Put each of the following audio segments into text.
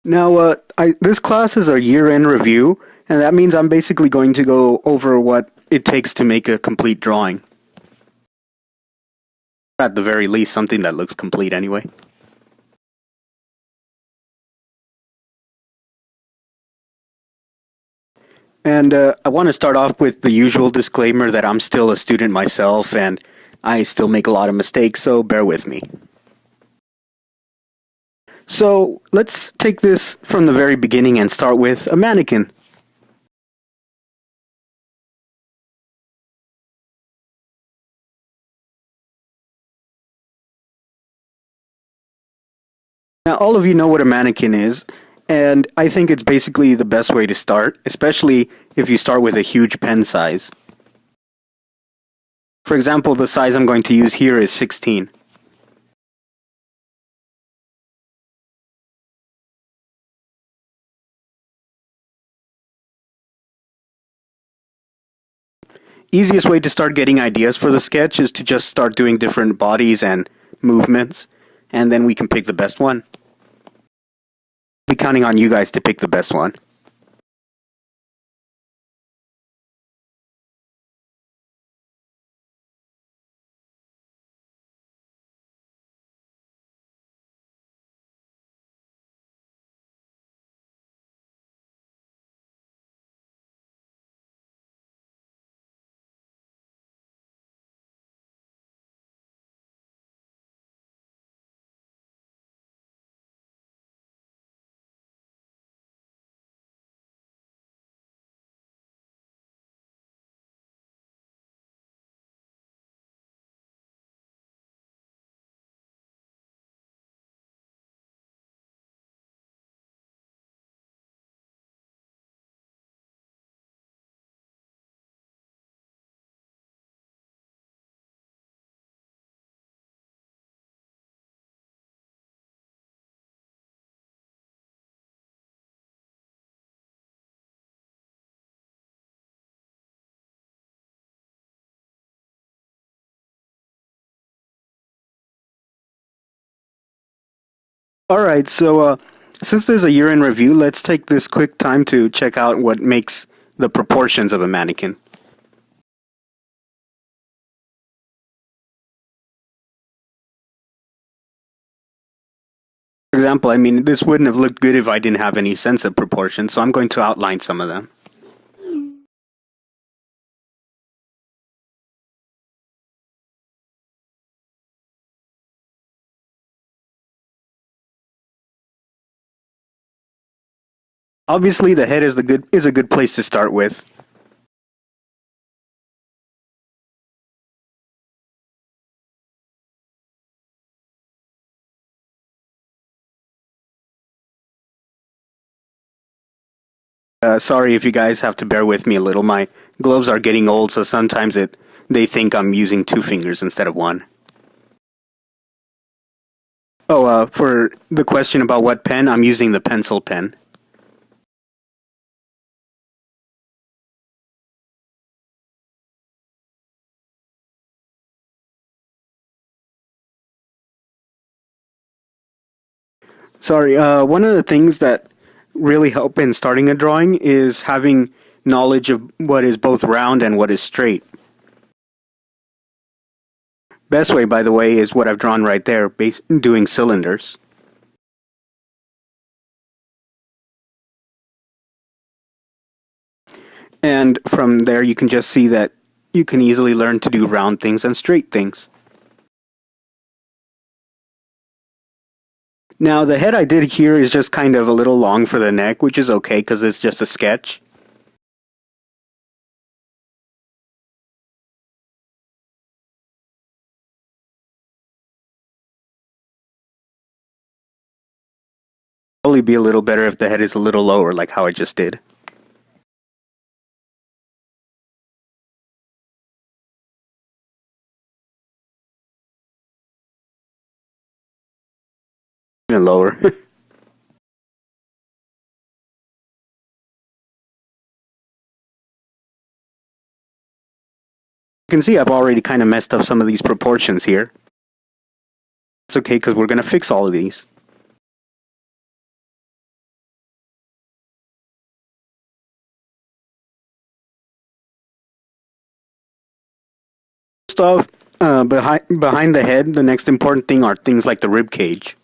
Now, this class is a year-end review, and that means I'm basically going to go over what it takes to make a complete drawing. At the very least, something that looks complete anyway. And I want to start off with the usual disclaimer that I'm still a student myself, and I still make a lot of mistakes, so bear with me. So let's take this from the very beginning and start with a mannequin. Now, all of you know what a mannequin is, and I think it's basically the best way to start, especially if you start with a huge pen size. For example, the size I'm going to use here is 16. Easiest way to start getting ideas for the sketch is to just start doing different bodies and movements, and then we can pick the best one. I'll be counting on you guys to pick the best one. Alright, so since there's a year in review, let's take this quick time to check out what makes the proportions of a mannequin. For example, I mean, this wouldn't have looked good if I didn't have any sense of proportion, so I'm going to outline some of them. Obviously, the head is a good place to start with. Sorry if you guys have to bear with me a little. My gloves are getting old, so sometimes they think I'm using 2 fingers instead of 1. Oh, for the question about what pen, I'm using the pencil pen. Sorry, one of the things that really help in starting a drawing is having knowledge of what is both round and what is straight. Best way, by the way, is what I've drawn right there, doing cylinders. And from there you can just see that you can easily learn to do round things and straight things. Now the head I did here is just kind of a little long for the neck, which is okay because it's just a sketch. Probably be a little better if the head is a little lower, like how I just did. Even lower. You can see I've already kind of messed up some of these proportions here. It's okay because we're going to fix all of these. first off, behind the head, the next important thing are things like the rib cage.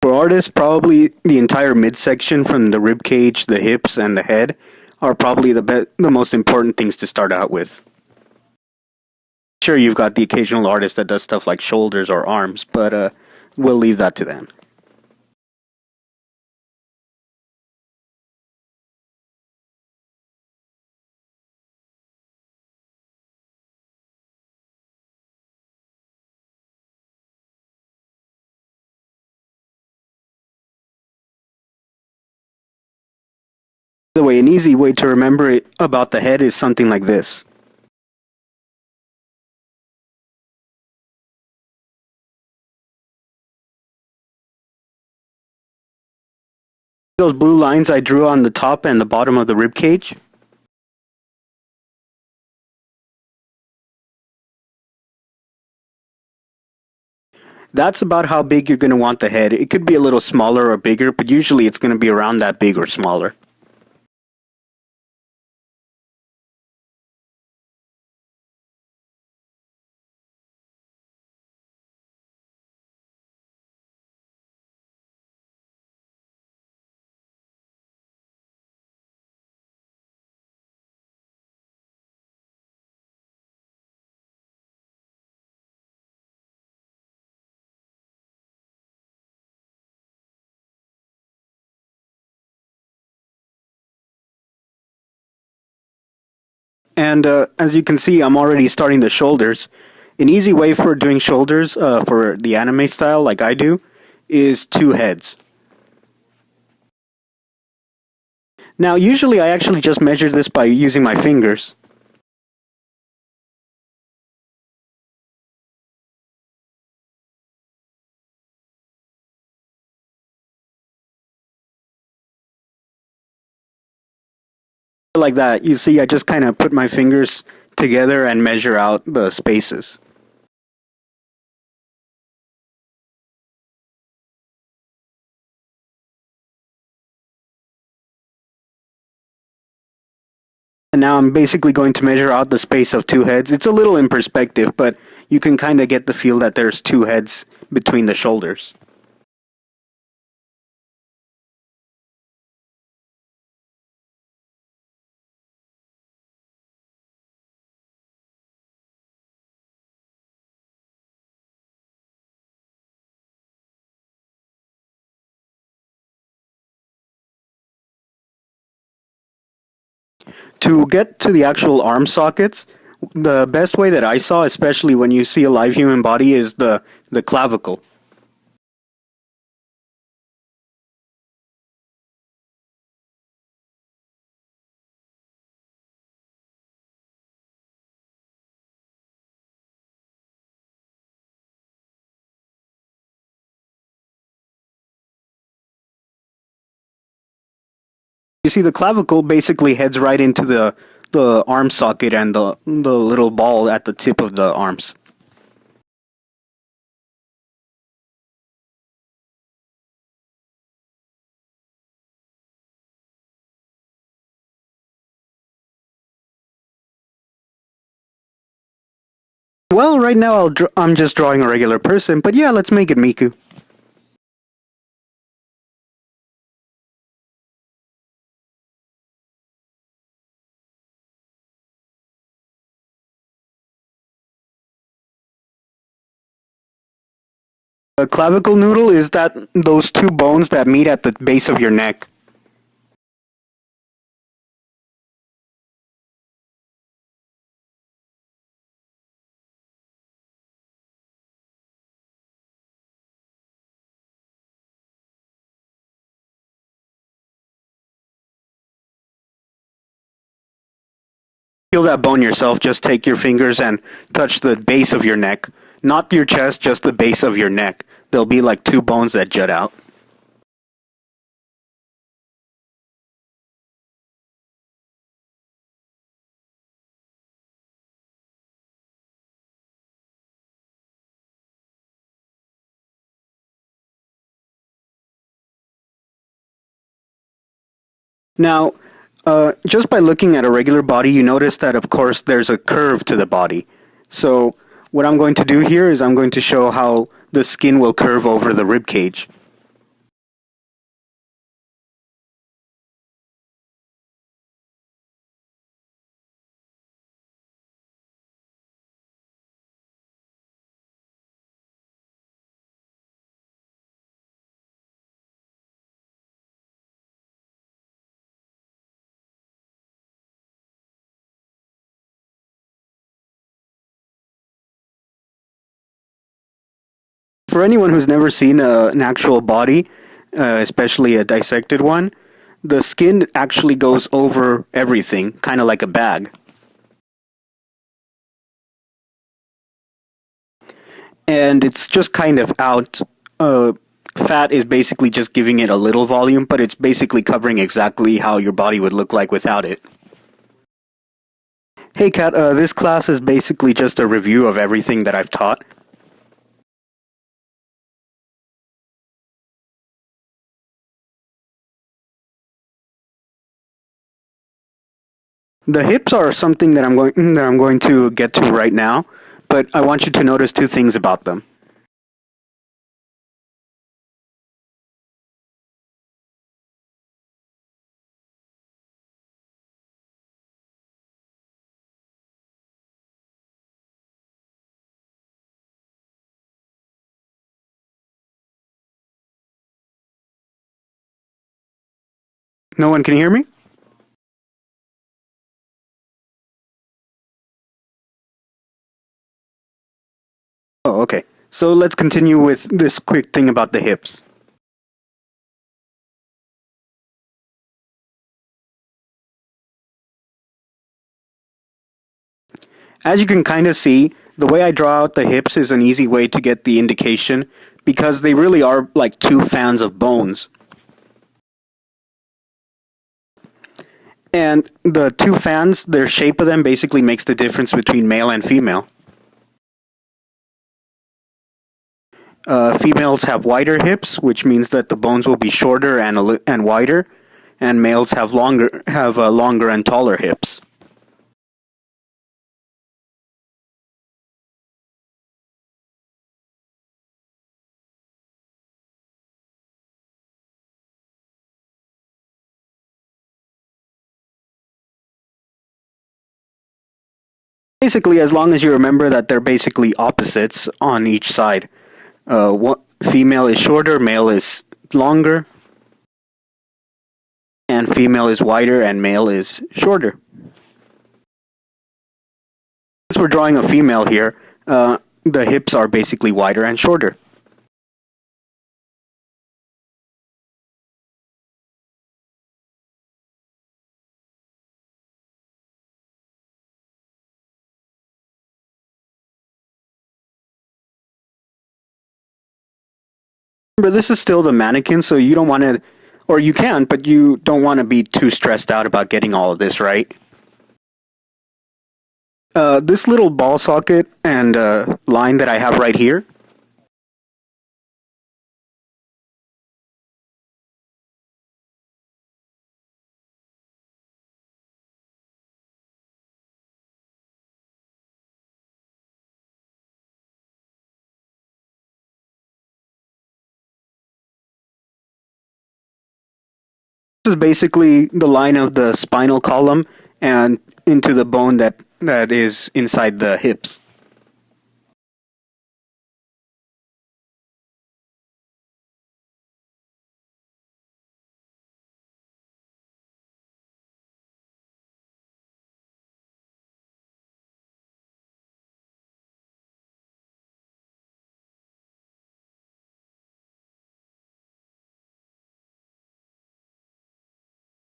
For artists, probably the entire midsection from the rib cage, the hips, and the head are probably the most important things to start out with. Sure, you've got the occasional artist that does stuff like shoulders or arms, but we'll leave that to them. By the way, an easy way to remember it about the head is something like this. Those blue lines I drew on the top and the bottom of the rib cage? That's about how big you're going to want the head. It could be a little smaller or bigger, but usually it's going to be around that big or smaller. And as you can see, I'm already starting the shoulders. An easy way for doing shoulders for the anime style, like I do, is two heads. Now, usually I actually just measure this by using my fingers. Like that, you see, I just kind of put my fingers together and measure out the spaces. And now I'm basically going to measure out the space of two heads. It's a little in perspective, but you can kind of get the feel that there's two heads between the shoulders. To get to the actual arm sockets, the best way that I saw, especially when you see a live human body, is the clavicle. You see, the clavicle basically heads right into the arm socket and the little ball at the tip of the arms. Well, right now I'm just drawing a regular person, but yeah, let's make it Miku. A clavicle noodle is that those two bones that meet at the base of your neck. Feel that bone yourself, just take your fingers and touch the base of your neck. Not your chest, just the base of your neck. There'll be like two bones that jut out. Now, just by looking at a regular body, you notice that, of course, there's a curve to the body. So, what I'm going to do here is I'm going to show how the skin will curve over the rib cage. For anyone who's never seen an actual body, especially a dissected one, the skin actually goes over everything, kind of like a bag. And it's just kind of out. Fat is basically just giving it a little volume, but it's basically covering exactly how your body would look like without it. Hey Kat, this class is basically just a review of everything that I've taught. The hips are something that I'm going to get to right now, but I want you to notice two things about them. No one can hear me? Oh, okay. So let's continue with this quick thing about the hips. As you can kind of see, the way I draw out the hips is an easy way to get the indication because they really are like two fans of bones. And the two fans, their shape of them basically makes the difference between male and female. Females have wider hips, which means that the bones will be shorter and wider, and males have longer and taller hips. Basically, as long as you remember that they're basically opposites on each side. Female is shorter, male is longer, and female is wider and male is shorter. Since we're drawing a female here, the hips are basically wider and shorter. Remember, this is still the mannequin, so you don't want to, or you can, but you don't want to be too stressed out about getting all of this right. This little ball socket and line that I have right here, this is basically the line of the spinal column and into the bone that is inside the hips.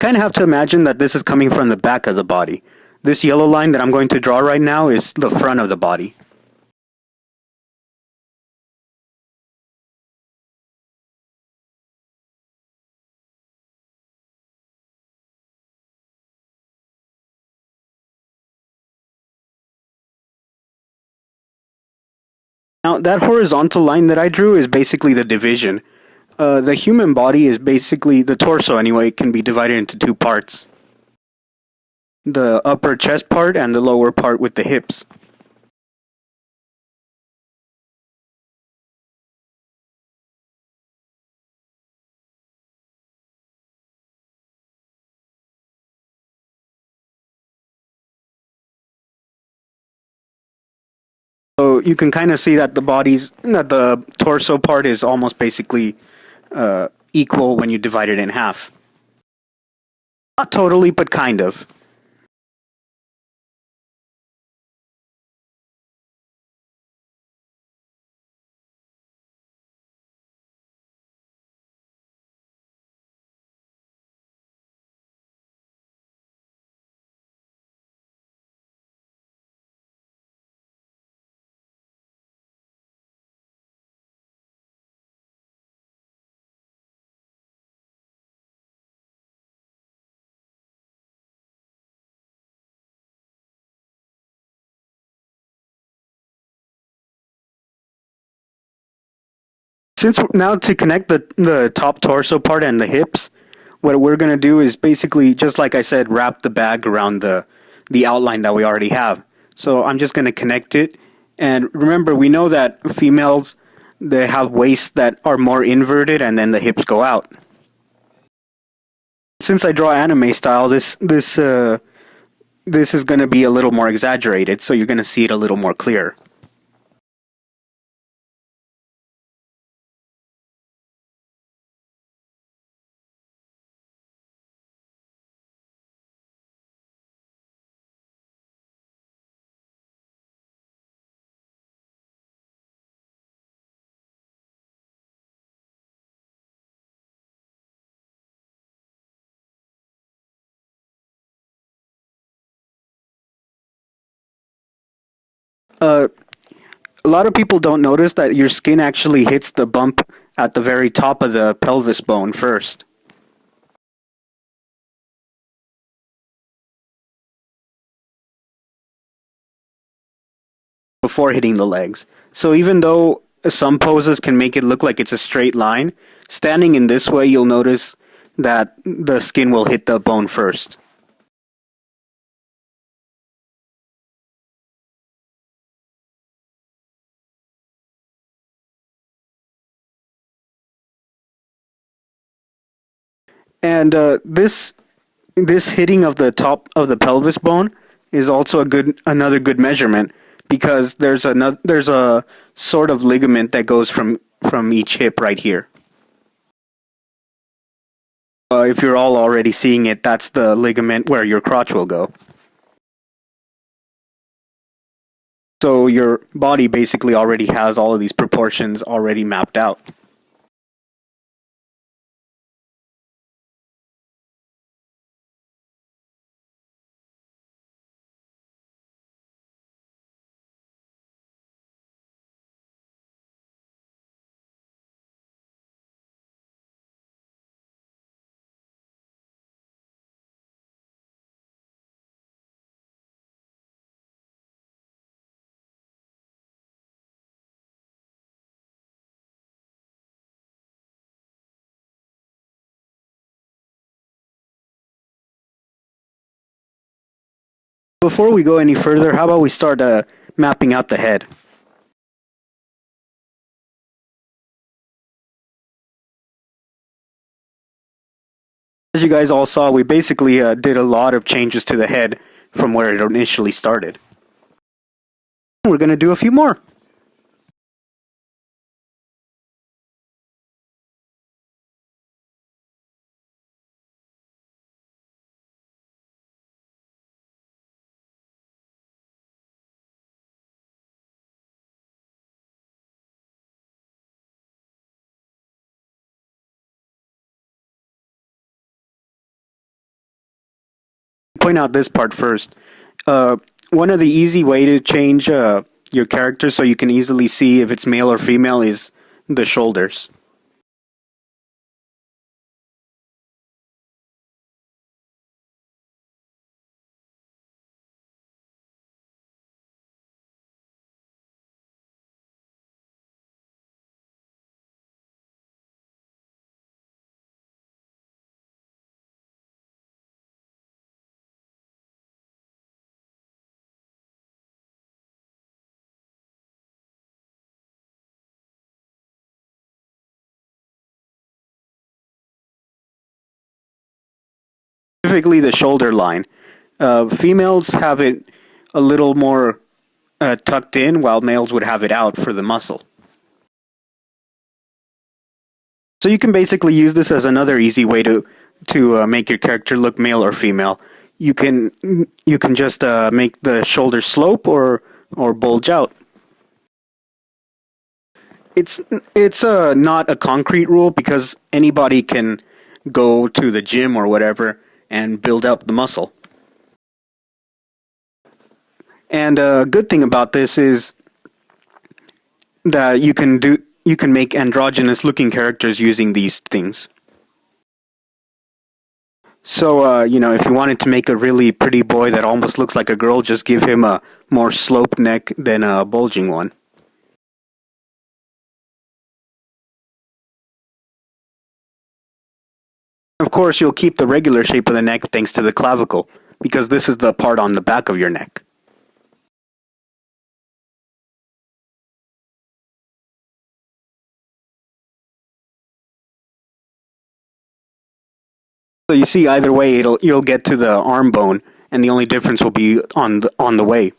Kind of have to imagine that this is coming from the back of the body. This yellow line that I'm going to draw right now is the front of the body. Now, that horizontal line that I drew is basically the division. The human body is basically, the torso anyway, can be divided into two parts. The upper chest part and the lower part with the hips. So you can kind of see that the torso part is almost basically equal when you divide it in half. Not totally, but kind of. Since now to connect the top torso part and the hips, what we're going to do is basically, just like I said, wrap the bag around the outline that we already have. So I'm just going to connect it. And remember, we know that females, they have waists that are more inverted and then the hips go out. Since I draw anime style, this is going to be a little more exaggerated, so you're going to see it a little more clear. Uh, a lot of people don't notice that your skin actually hits the bump at the very top of the pelvis bone first. Before hitting the legs. So even though some poses can make it look like it's a straight line, standing in this way, you'll notice that the skin will hit the bone first. And this hitting of the top of the pelvis bone is also another good measurement because there's a sort of ligament that goes from each hip right here. If you're all already seeing it, that's the ligament where your crotch will go. So your body basically already has all of these proportions already mapped out. Before we go any further, how about we start mapping out the head? As you guys all saw, we basically did a lot of changes to the head from where it initially started. We're going to do a few more. Point out this part first. One of the easy way to change your character so you can easily see if it's male or female is the shoulders. specifically the shoulder line. Females have it a little more tucked in, while males would have it out for the muscle. So you can basically use this as another easy way to make your character look male or female. You can just make the shoulders slope or bulge out. It's not a concrete rule, because anybody can go to the gym or whatever and build up the muscle. And a good thing about this is that you can make androgynous looking characters using these things. So, if you wanted to make a really pretty boy that almost looks like a girl, just give him a more sloped neck than a bulging one. Of course, you'll keep the regular shape of the neck thanks to the clavicle, because this is the part on the back of your neck. So you see, either way, you'll get to the arm bone, and the only difference will be on the way.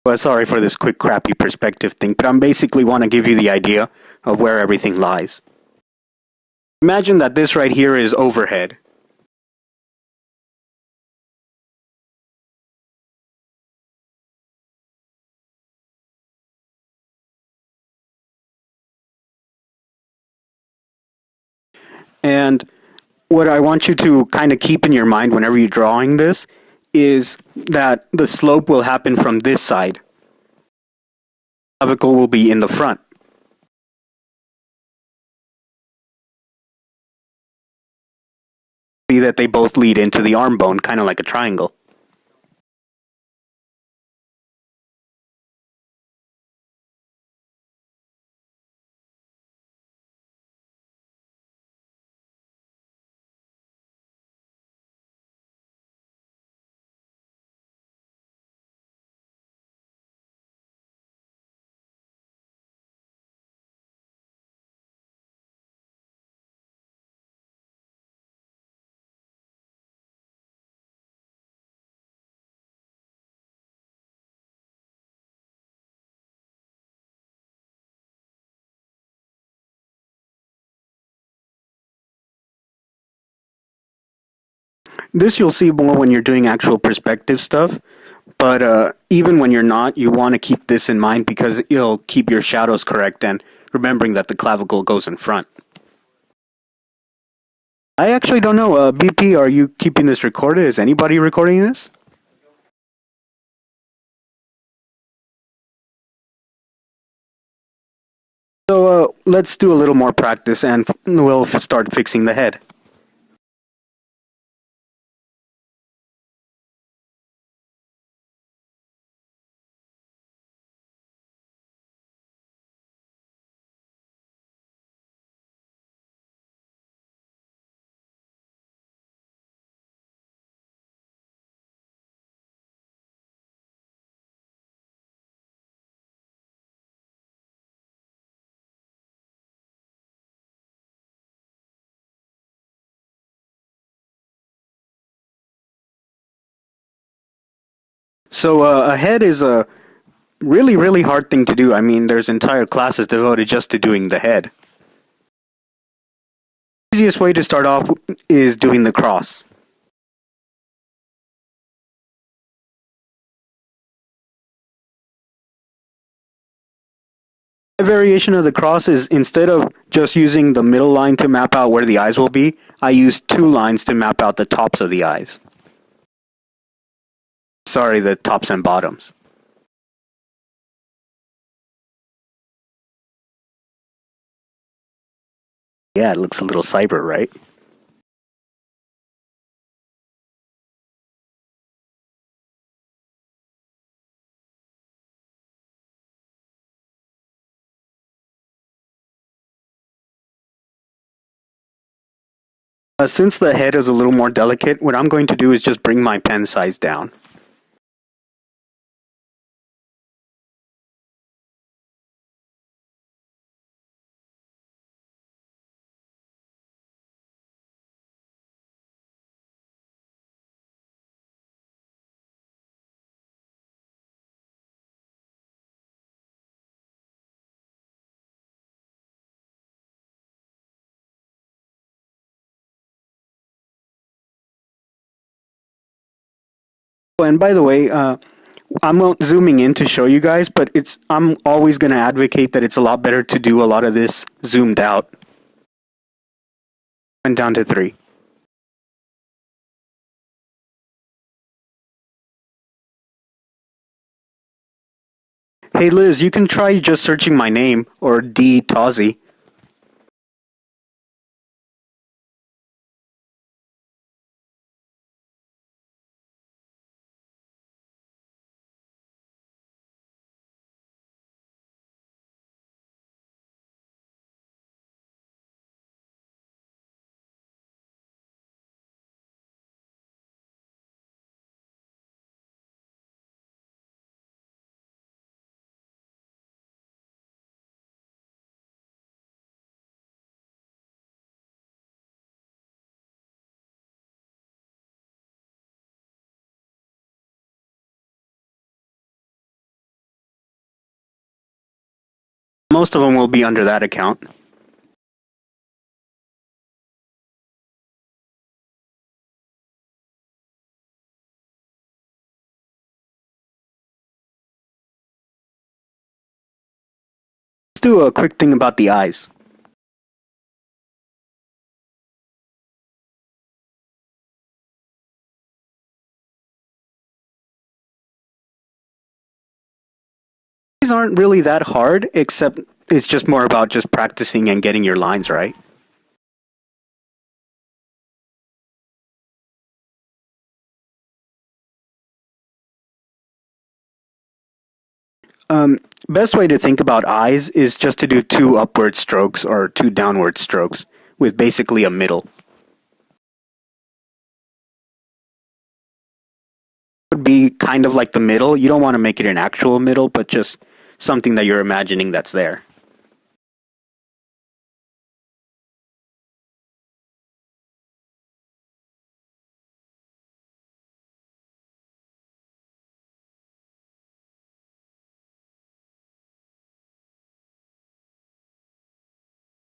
Well, sorry for this quick crappy perspective thing, but I basically want to give you the idea of where everything lies. Imagine that this right here is overhead. And what I want you to kind of keep in your mind whenever you're drawing this is that the slope will happen from this side. Clavicle will be in the front. See that they both lead into the arm bone, kind of like a triangle. This you'll see more when you're doing actual perspective stuff, but even when you're not, you want to keep this in mind, because it'll keep your shadows correct, and remembering that the clavicle goes in front. I actually don't know. BP, are you keeping this recorded? Is anybody recording this? So let's do a little more practice, and we'll start fixing the head. So a head is a really, really hard thing to do. I mean, there's entire classes devoted just to doing the head. The easiest way to start off is doing the cross. My variation of the cross is, instead of just using the middle line to map out where the eyes will be, I use two lines to map out the tops of the eyes. Sorry, the tops and bottoms. Yeah, it looks a little cyber, right? Since the head is a little more delicate, what I'm going to do is just bring my pen size down. Oh, and by the way, I'm not zooming in to show you guys, but I'm always going to advocate that it's a lot better to do a lot of this zoomed out. Went down to 3. Hey Liz, you can try just searching my name, or D Toszi. Most of them will be under that account. Let's do a quick thing about the eyes. These aren't really that hard, except it's just more about just practicing and getting your lines right. Best way to think about eyes is just to do 2 upward strokes or 2 downward strokes with basically a middle. Would be kind of like the middle. You don't want to make it an actual middle, but just something that you're imagining that's there.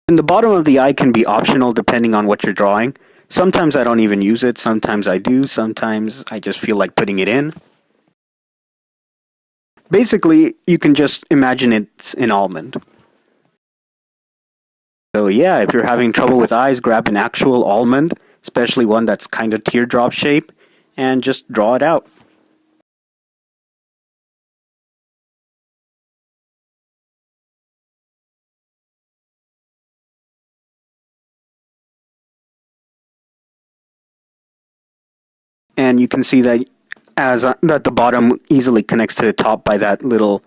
And the bottom of the eye can be optional depending on what you're drawing. Sometimes I don't even use it, sometimes I do, sometimes I just feel like putting it in. Basically, you can just imagine it's an almond. So yeah, if you're having trouble with eyes, grab an actual almond, especially one that's kind of teardrop shape, and just draw it out. And you can see that as that the bottom easily connects to the top by that little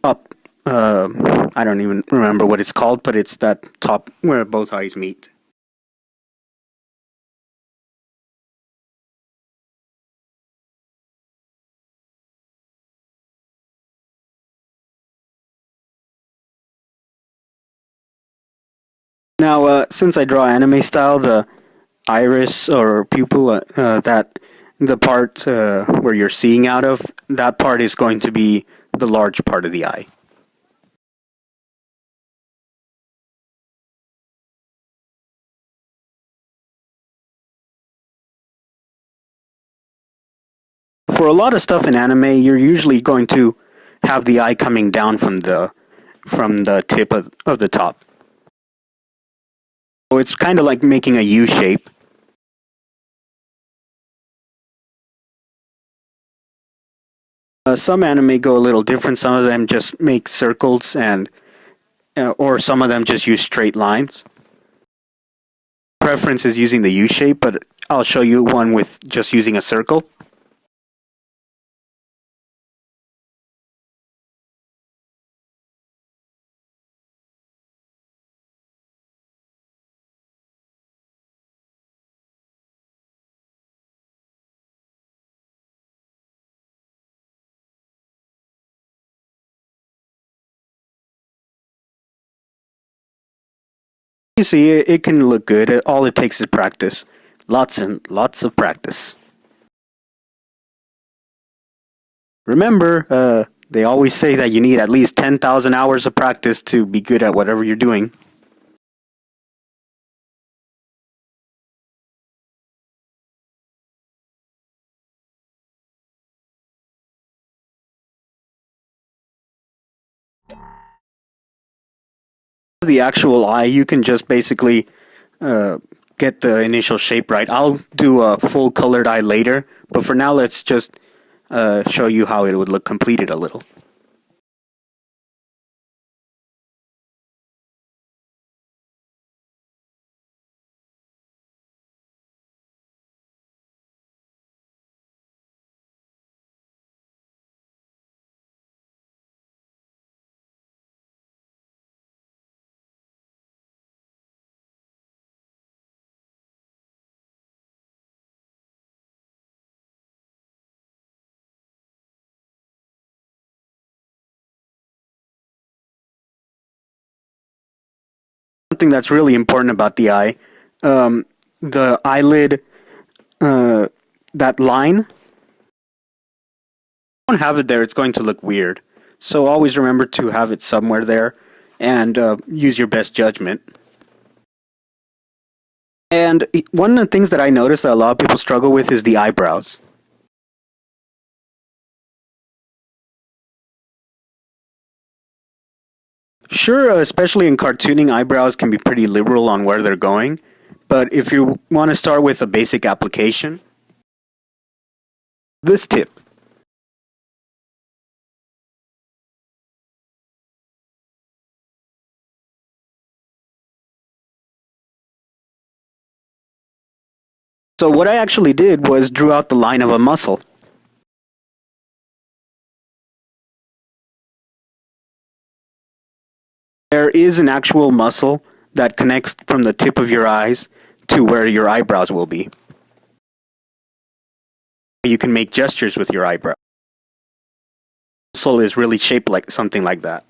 up. I don't even remember what it's called, but it's that top where both eyes meet. Now, since I draw anime style, the iris or pupil, that the part where you're seeing out of, that part is going to be the large part of the eye. For a lot of stuff in anime, you're usually going to have the eye coming down from the tip of the top. So it's kind of like making a U shape. Some anime go a little different. Some of them just make circles, and or some of them just use straight lines. Preference is using the U shape, but I'll show you one with just using a circle. You see, it can look good. All it takes is practice. Lots and lots of practice. Remember, they always say that you need at least 10,000 hours of practice to be good at whatever you're doing. The actual eye, you can just basically get the initial shape right. I'll do a full colored eye later, but for now, let's just show you how it would look completed a little. Something that's really important about the eye, the eyelid, that line, don't have it there, it's going to look weird. So always remember to have it somewhere there and use your best judgment. And one of the things that I noticed that a lot of people struggle with is the eyebrows. Sure, especially in cartooning, eyebrows can be pretty liberal on where they're going. But if you want to start with a basic application, this tip. So what I actually did was drew out the line of a muscle. There is an actual muscle that connects from the tip of your eyes to where your eyebrows will be. You can make gestures with your eyebrow. The muscle is really shaped like something like that.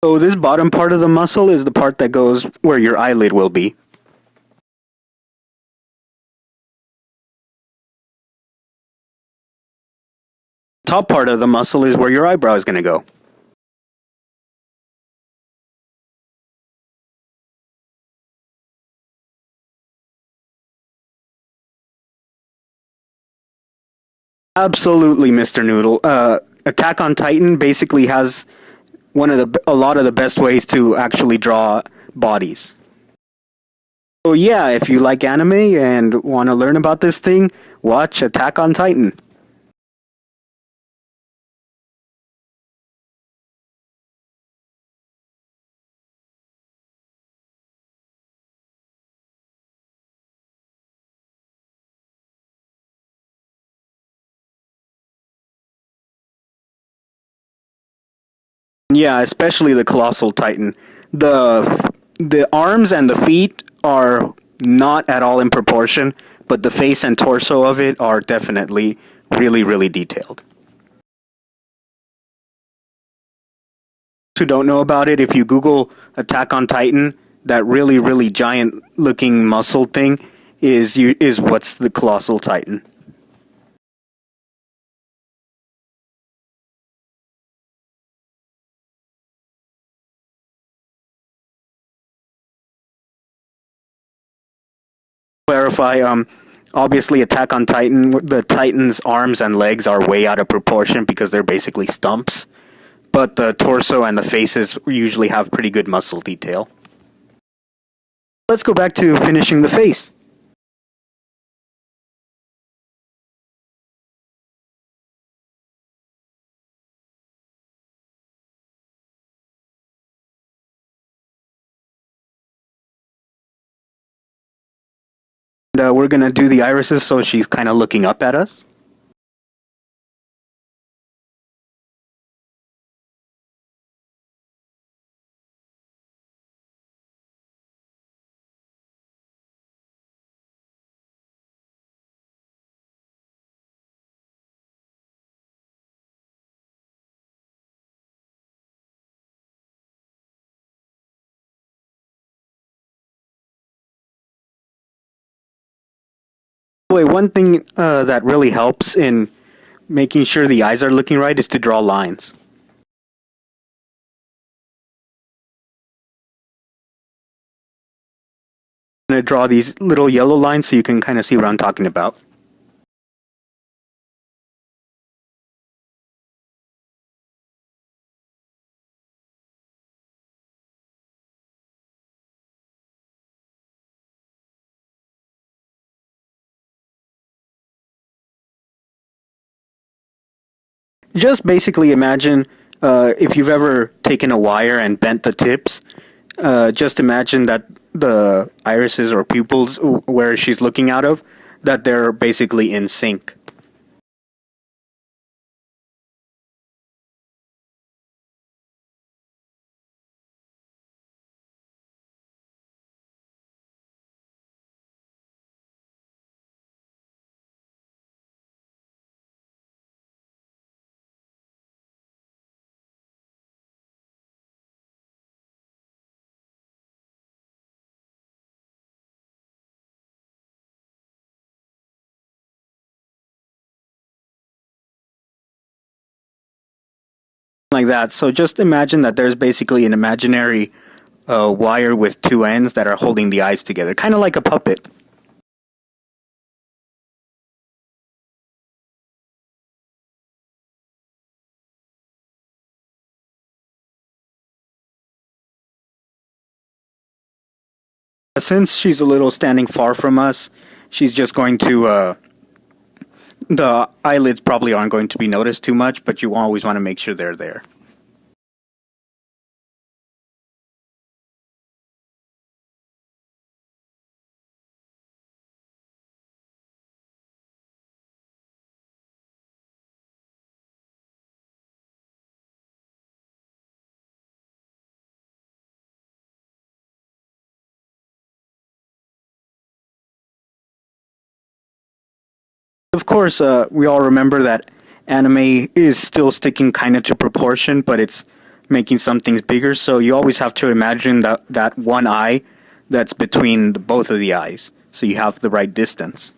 So this bottom part of the muscle is the part that goes where your eyelid will be. Top part of the muscle is where your eyebrow is going to go. Absolutely, Mr. Noodle. Attack on Titan basically has a lot of the best ways to actually draw bodies. So yeah, if you like anime and want to learn about this thing, watch Attack on Titan. Yeah, especially the Colossal Titan. The arms and the feet are not at all in proportion, but the face and torso of it are definitely really, really detailed. Who don't know about it, if you Google Attack on Titan, that really, really giant looking muscle thing is what's the Colossal Titan. Clarify, obviously Attack on Titan, the Titan's arms and legs are way out of proportion because they're basically stumps, but the torso and the faces usually have pretty good muscle detail. Let's go back to finishing the face. And we're going to do the irises so she's kind of looking up at us. Wait, one thing that really helps in making sure the eyes are looking right is to draw lines. I'm going to draw these little yellow lines so you can kind of see what I'm talking about. Just basically imagine if you've ever taken a wire and bent the tips, just imagine that the irises or pupils where she's looking out of, that they're basically in sync. Like that. So just imagine that there's basically an imaginary wire with two ends that are holding the eyes together, kind of like a puppet. Since she's a little standing far from us, she's just going to. The eyelids probably aren't going to be noticed too much, but you always want to make sure they're there. Of course, we all remember that anime is still sticking kind of to proportion, but it's making some things bigger. So you always have to imagine that one eye that's between both of the eyes, so you have the right distance.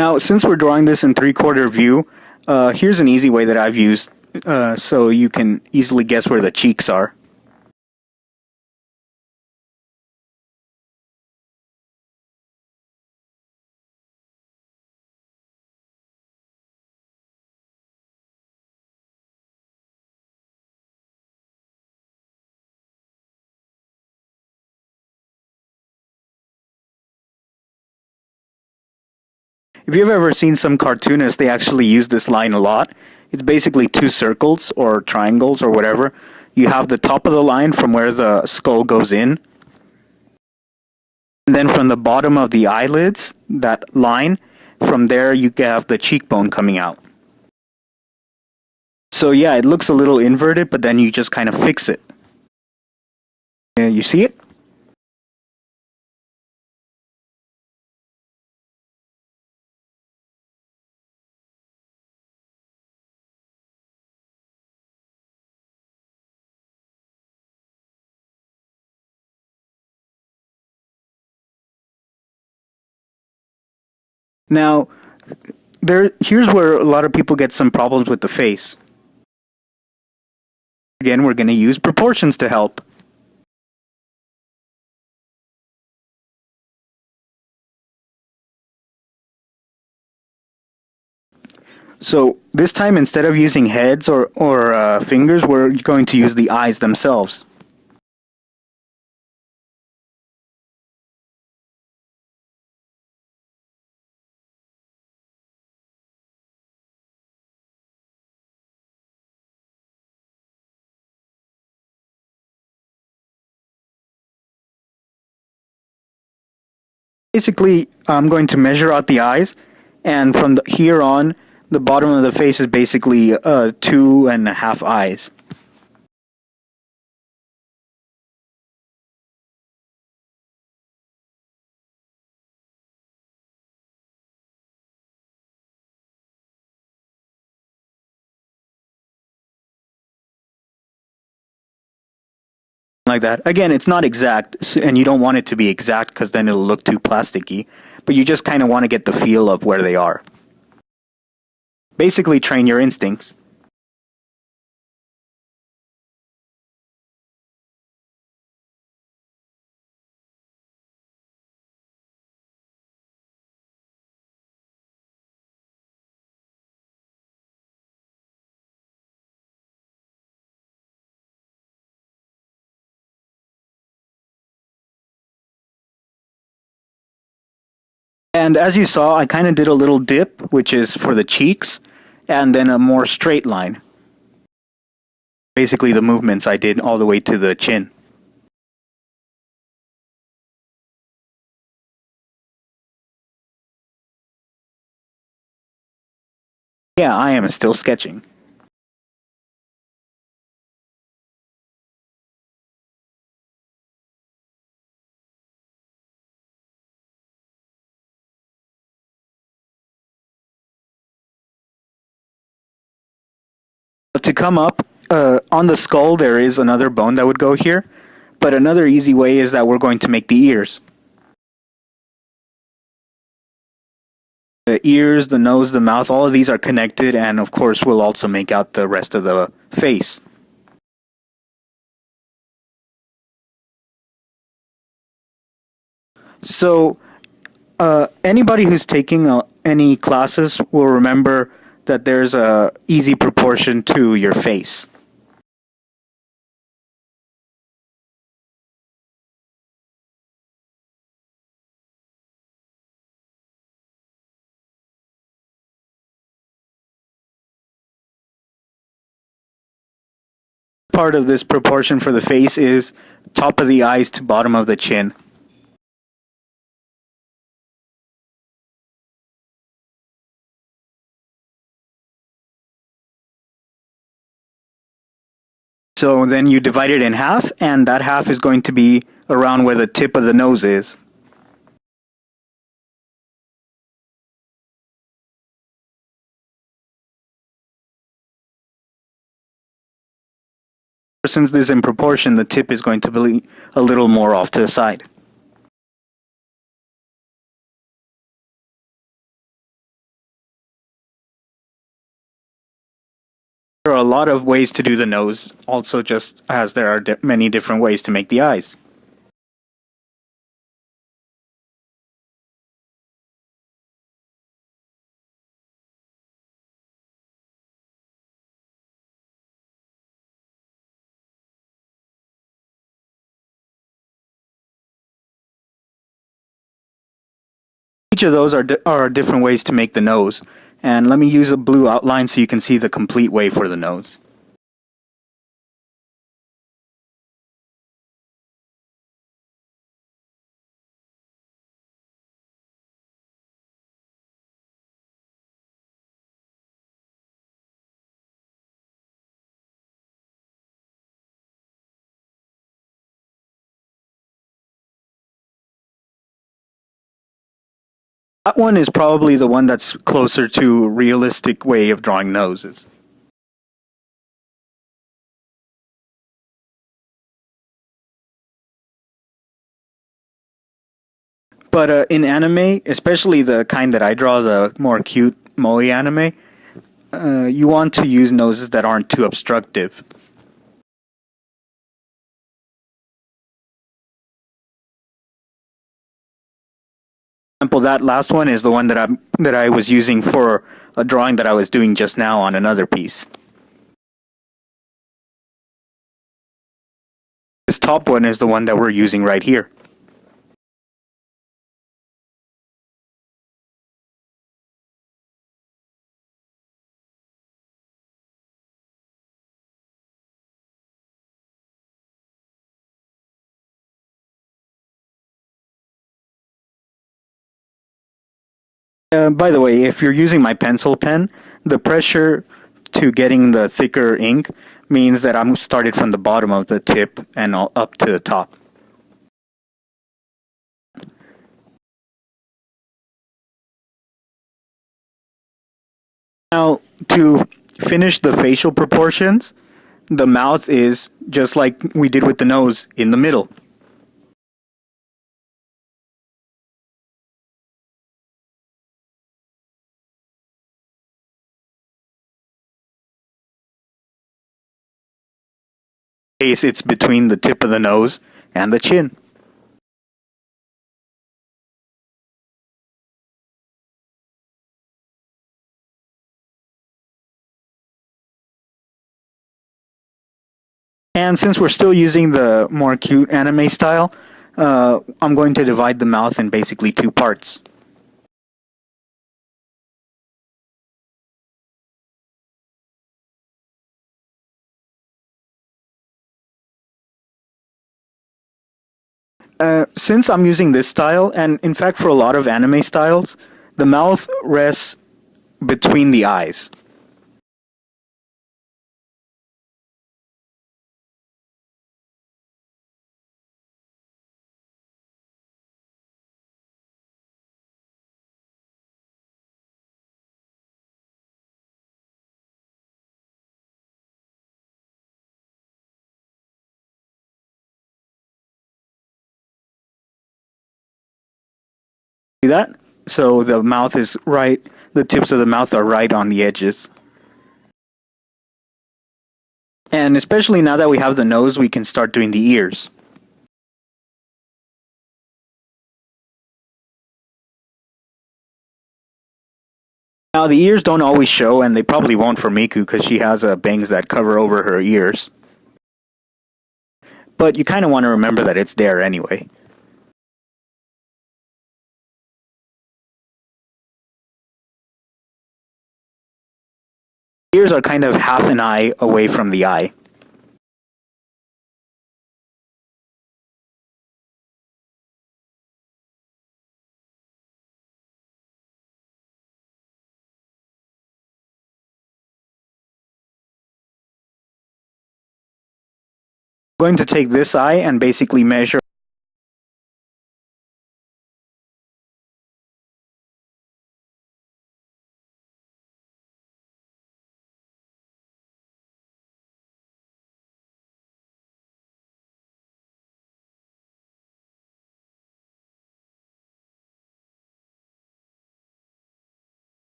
Now, since we're drawing this in three-quarter view, here's an easy way that I've used so you can easily guess where the cheeks are. If you've ever seen some cartoonists, they actually use this line a lot. It's basically two circles or triangles or whatever. You have the top of the line from where the skull goes in, and then from the bottom of the eyelids, that line, from there you have the cheekbone coming out. So yeah, it looks a little inverted, but then you just kind of fix it. You see it? Now, here's where a lot of people get some problems with the face. Again, we're going to use proportions to help. So this time, instead of using heads or fingers, we're going to use the eyes themselves. Basically, I'm going to measure out the eyes, and from here on, the bottom of the face is basically 2.5 eyes. like that. Again, it's not exact, and you don't want it to be exact because then it'll look too plasticky, but you just kind of want to get the feel of where they are. Basically, train your instincts. And as you saw, I kind of did a little dip, which is for the cheeks, and then a more straight line. Basically, the movements I did all the way to the chin. Yeah, I am still sketching. To come up, on the skull there is another bone that would go here, but another easy way is that we're going to make the ears. The ears, the nose, the mouth, all of these are connected, and of course we'll also make out the rest of the face. So, anybody who's taking any classes will remember that there's a easy proportion to your face. Part of this proportion for the face is top of the eyes to bottom of the chin. So then you divide it in half, and that half is going to be around where the tip of the nose is. Since this is in proportion, the tip is going to be a little more off to the side. There are a lot of ways to do the nose, also just as there are many different ways to make the eyes. Each of those are different ways to make the nose, and let me use a blue outline so you can see the complete way for the nose. That one is probably the one that's closer to a realistic way of drawing noses. But in anime, especially the kind that I draw, the more cute moe anime, you want to use noses that aren't too obstructive. For example, that last one is the one that I was using for a drawing that I was doing just now on another piece. This top one is the one that we're using right here. By the way, if you're using my pencil pen, the pressure to getting the thicker ink means that I'm started from the bottom of the tip and up to the top. Now, to finish the facial proportions, the mouth is just like we did with the nose, in the middle. It's between the tip of the nose and the chin. And since we're still using the more cute anime style, I'm going to divide the mouth in basically two parts. Since I'm using this style, and in fact for a lot of anime styles, the mouth rests between the eyes. See that? So the mouth is right, the tips of the mouth are right on the edges. And especially now that we have the nose, we can start doing the ears. Now the ears don't always show, and they probably won't for Miku because she has bangs that cover over her ears. But you kind of want to remember that it's there anyway. Ears are kind of half an eye away from the eye. I'm going to take this eye and basically measure.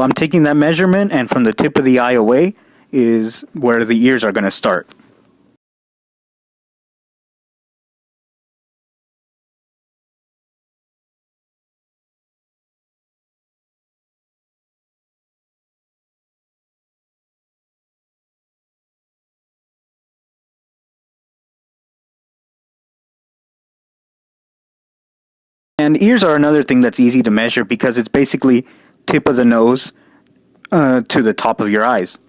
I'm taking that measurement, and from the tip of the eye away is where the ears are going to start. And ears are another thing that's easy to measure because it's basically tip of the nose to the top of your eyes.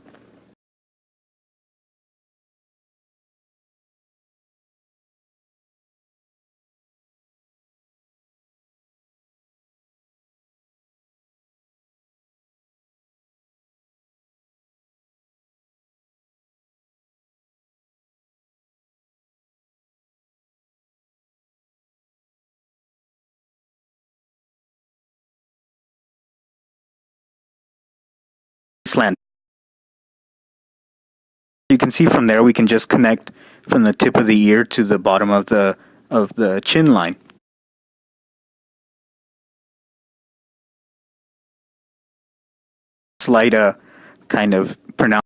Slant. You can see from there we can just connect from the tip of the ear to the bottom of the chin line. Slight kind of pronounced.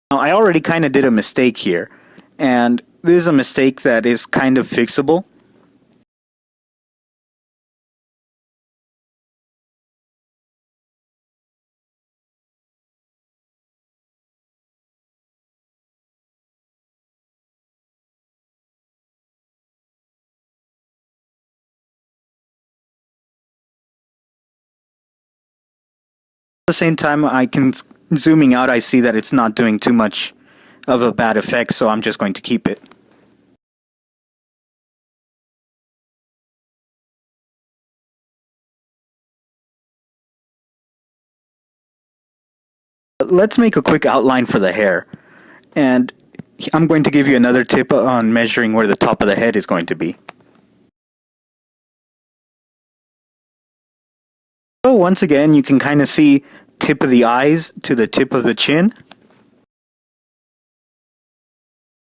Now, I already kind of did a mistake here, and this is a mistake that is kind of fixable. At the same time, zooming out, I see that it's not doing too much of a bad effect, so I'm just going to keep it. Let's make a quick outline for the hair. And I'm going to give you another tip on measuring where the top of the head is going to be. So once again, you can kind of see tip of the eyes to the tip of the chin.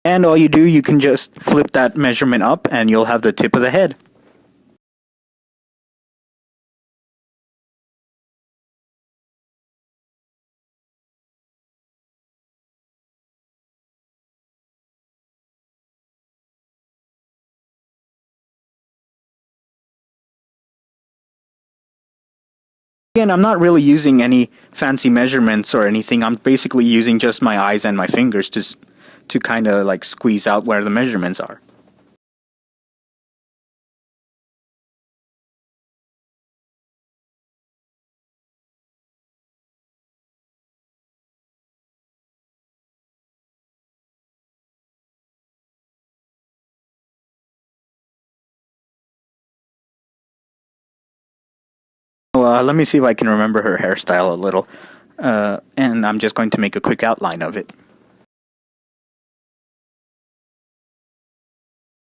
And all you do, you can just flip that measurement up and you'll have the tip of the head. Again, I'm not really using any fancy measurements or anything. I'm basically using just my eyes and my fingers to kind of like squeeze out where the measurements are. Let me see if I can remember her hairstyle a little. And I'm just going to make a quick outline of it.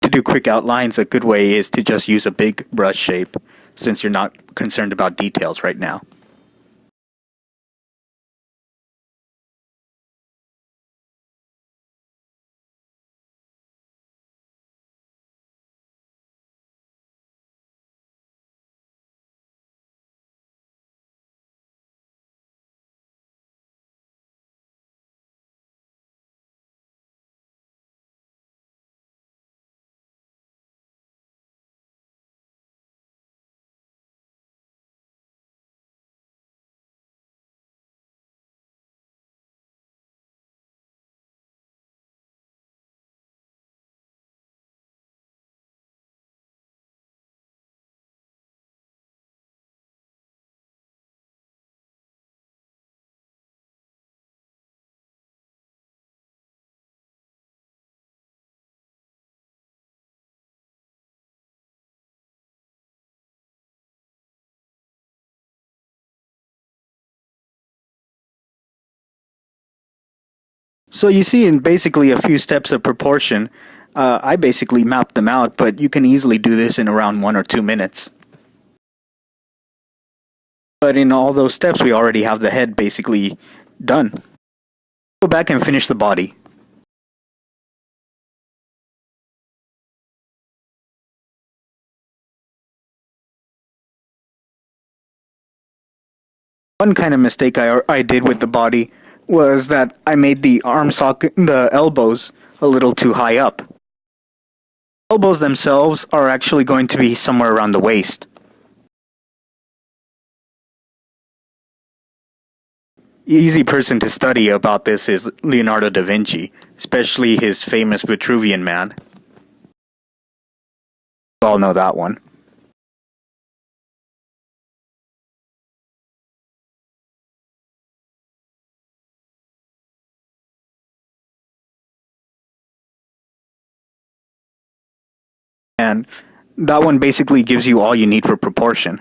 To do quick outlines, a good way is to just use a big brush shape, since you're not concerned about details right now. So you see in basically a few steps of proportion, I basically mapped them out, but you can easily do this in around 1 or 2 minutes. But in all those steps, we already have the head basically done. Go back and finish the body. One kind of mistake I did with the body was that I made the arm socket, the elbows, a little too high up. Elbows themselves are actually going to be somewhere around the waist. Easy person to study about this is Leonardo da Vinci, especially his famous Vitruvian Man. We all know that one. And that one basically gives you all you need for proportion.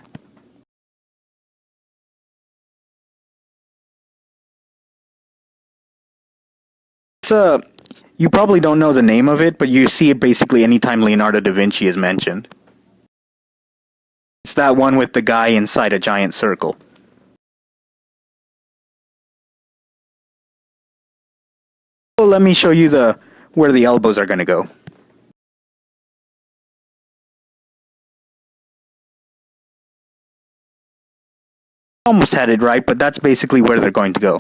You probably don't know the name of it, but you see it basically anytime Leonardo da Vinci is mentioned. It's that one with the guy inside a giant circle. So let me show you where the elbows are going to go. Almost had it right, but that's basically where they're going to go.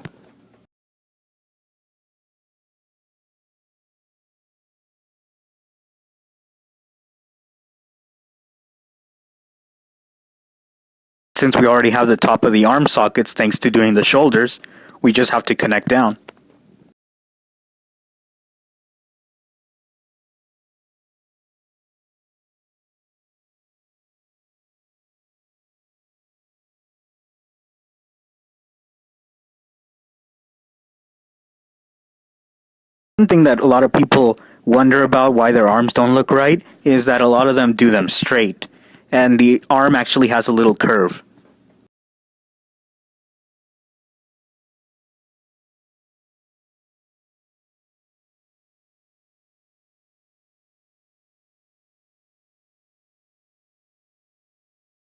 Since we already have the top of the arm sockets thanks to doing the shoulders, we just have to connect down. One thing that a lot of people wonder about why their arms don't look right is that a lot of them do them straight, and the arm actually has a little curve.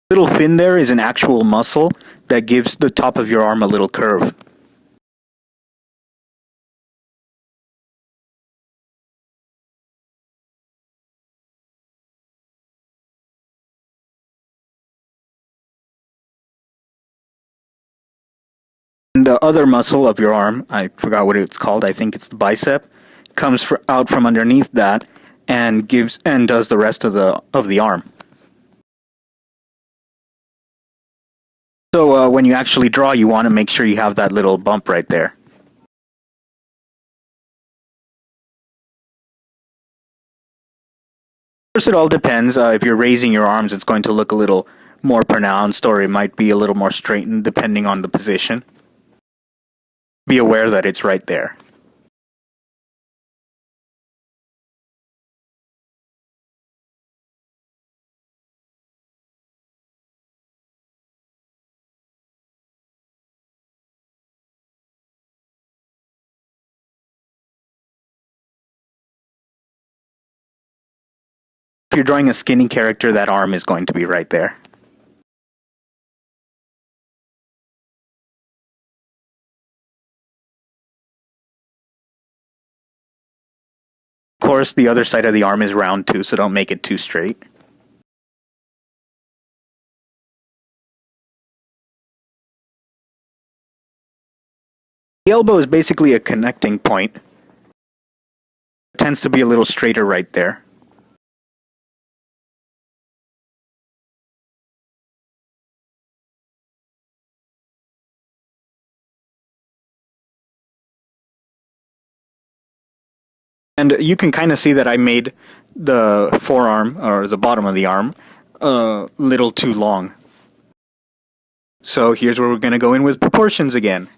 Little fin there is an actual muscle that gives the top of your arm a little curve. And the other muscle of your arm, I forgot what it's called, I think it's the bicep, comes out from underneath that and does the rest of the arm. So when you actually draw, you want to make sure you have that little bump right there. Of course, it all depends. If you're raising your arms, it's going to look a little more pronounced, or it might be a little more straightened depending on the position. Be aware that it's right there. If you're drawing a skinny character, that arm is going to be right there. Of course, the other side of the arm is round too, so don't make it too straight. The elbow is basically a connecting point. It tends to be a little straighter right there. And you can kind of see that I made the forearm, or the bottom of the arm, a little too long. So here's where we're going to go in with proportions again.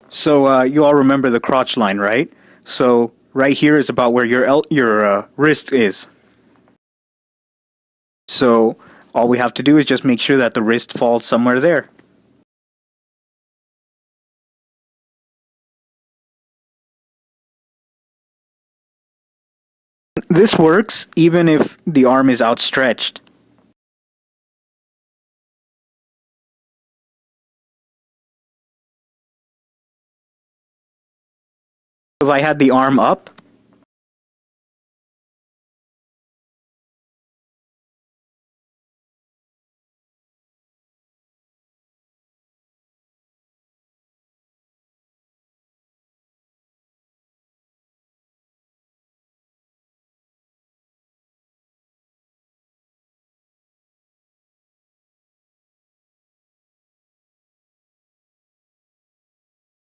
So you all remember the crotch line, right? So right here is about where your wrist is. So all we have to do is just make sure that the wrist falls somewhere there. This works even if the arm is outstretched. If I had the arm up,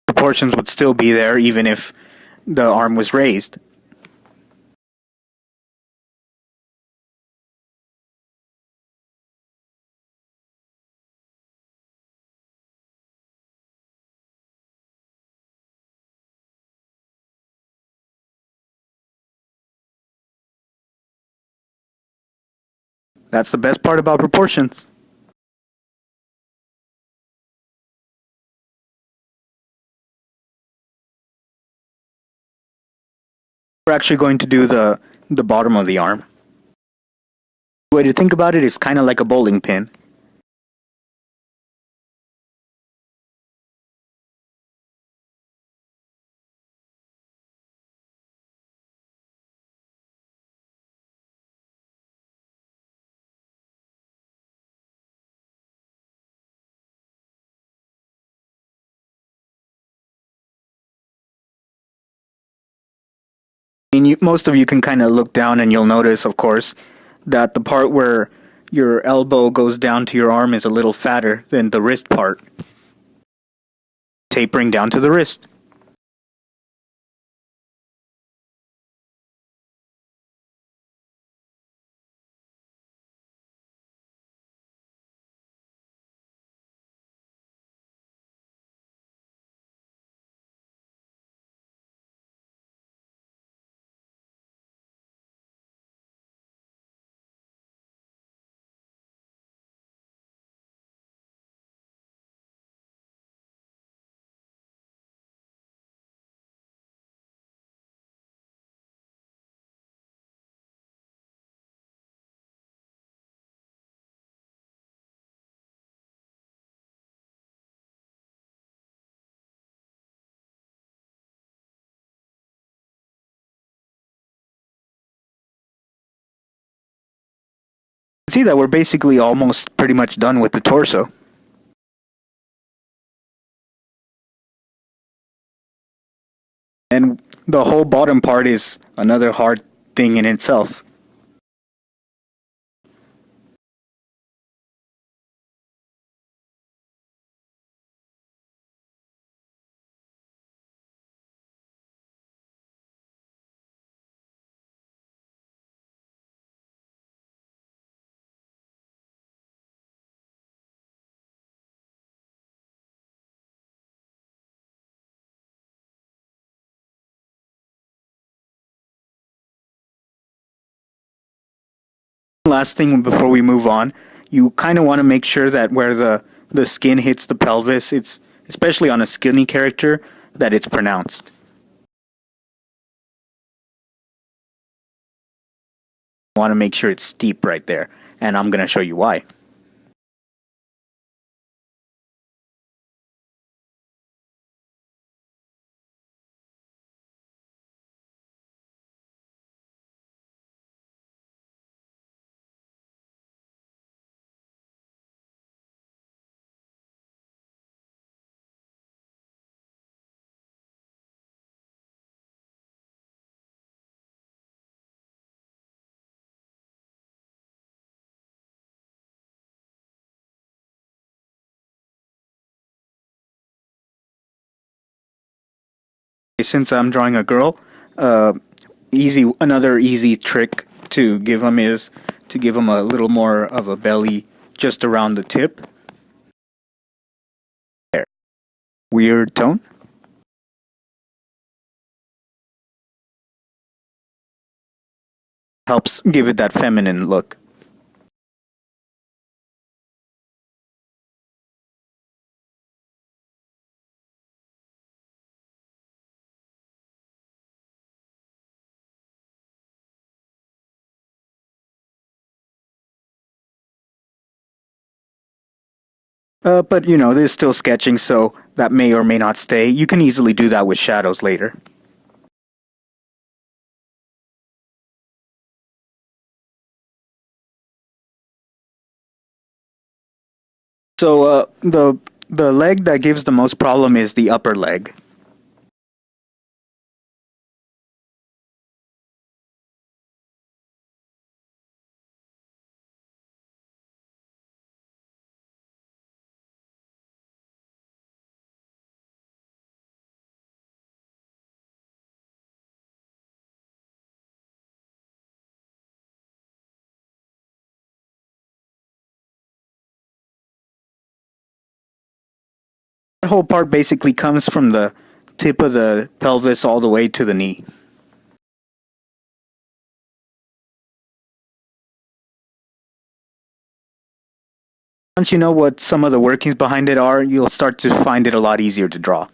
proportions would still be there even if the arm was raised. That's the best part about proportions. We're actually going to do the bottom of the arm. The way to think about it is kind of like a bowling pin. Most of you can kind of look down and you'll notice, of course, that the part where your elbow goes down to your arm is a little fatter than the wrist part, tapering down to the wrist. see that we're basically almost pretty much done with the torso. And the whole bottom part is another hard thing in itself. Last thing before we move on, you kind of want to make sure that where the skin hits the pelvis, it's especially on a skinny character, that it's pronounced. You want to make sure it's steep right there, and I'm going to show you why. Since I'm drawing a girl, another easy trick to give them is to give them a little more of a belly just around the tip. There. Weird tone. Helps give it that feminine look. But you know, this is still sketching, so that may or may not stay. You can easily do that with shadows later. So the leg that gives the most problem is the upper leg. That whole part basically comes from the tip of the pelvis all the way to the knee. Once you know what some of the workings behind it are, you'll start to find it a lot easier to draw.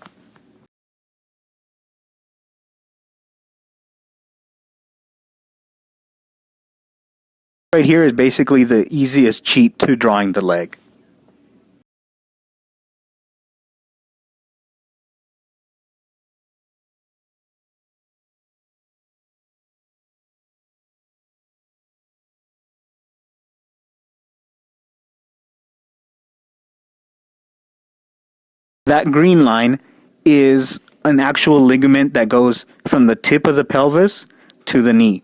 Right here is basically the easiest cheat to drawing the leg. That green line is an actual ligament that goes from the tip of the pelvis to the knee.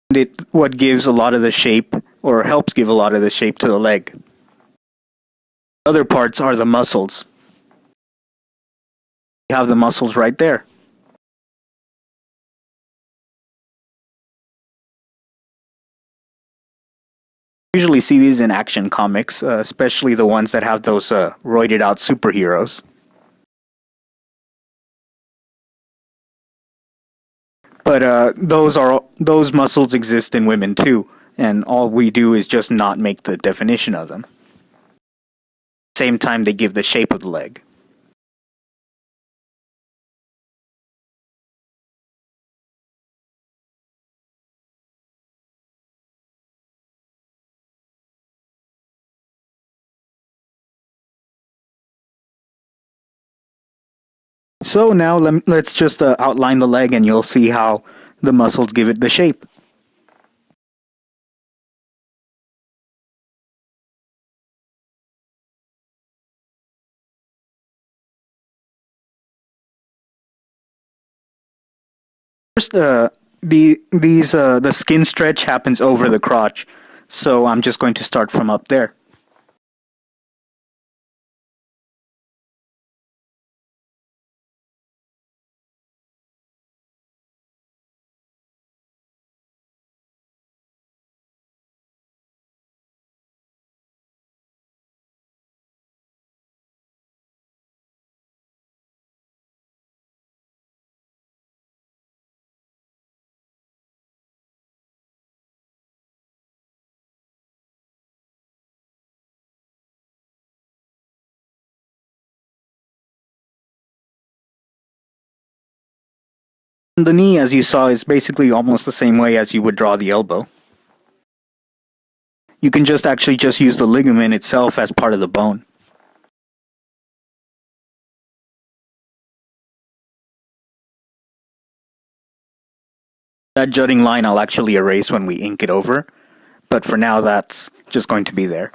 And it what gives a lot of the shape, or helps give a lot of the shape to the leg. Other parts are the muscles. You have the muscles right there. Usually see these in action comics, especially the ones that have those roided out superheroes. But those muscles exist in women too, and all we do is just not make the definition of them. Same time they give the shape of the leg. So now let's just outline the leg, and you'll see how the muscles give it the shape. First, the skin stretch happens over the crotch, so I'm just going to start from up there. The knee, as you saw, is basically almost the same way as you would draw the elbow. You can just actually just use the ligament itself as part of the bone. That jutting line I'll actually erase when we ink it over, but for now that's just going to be there.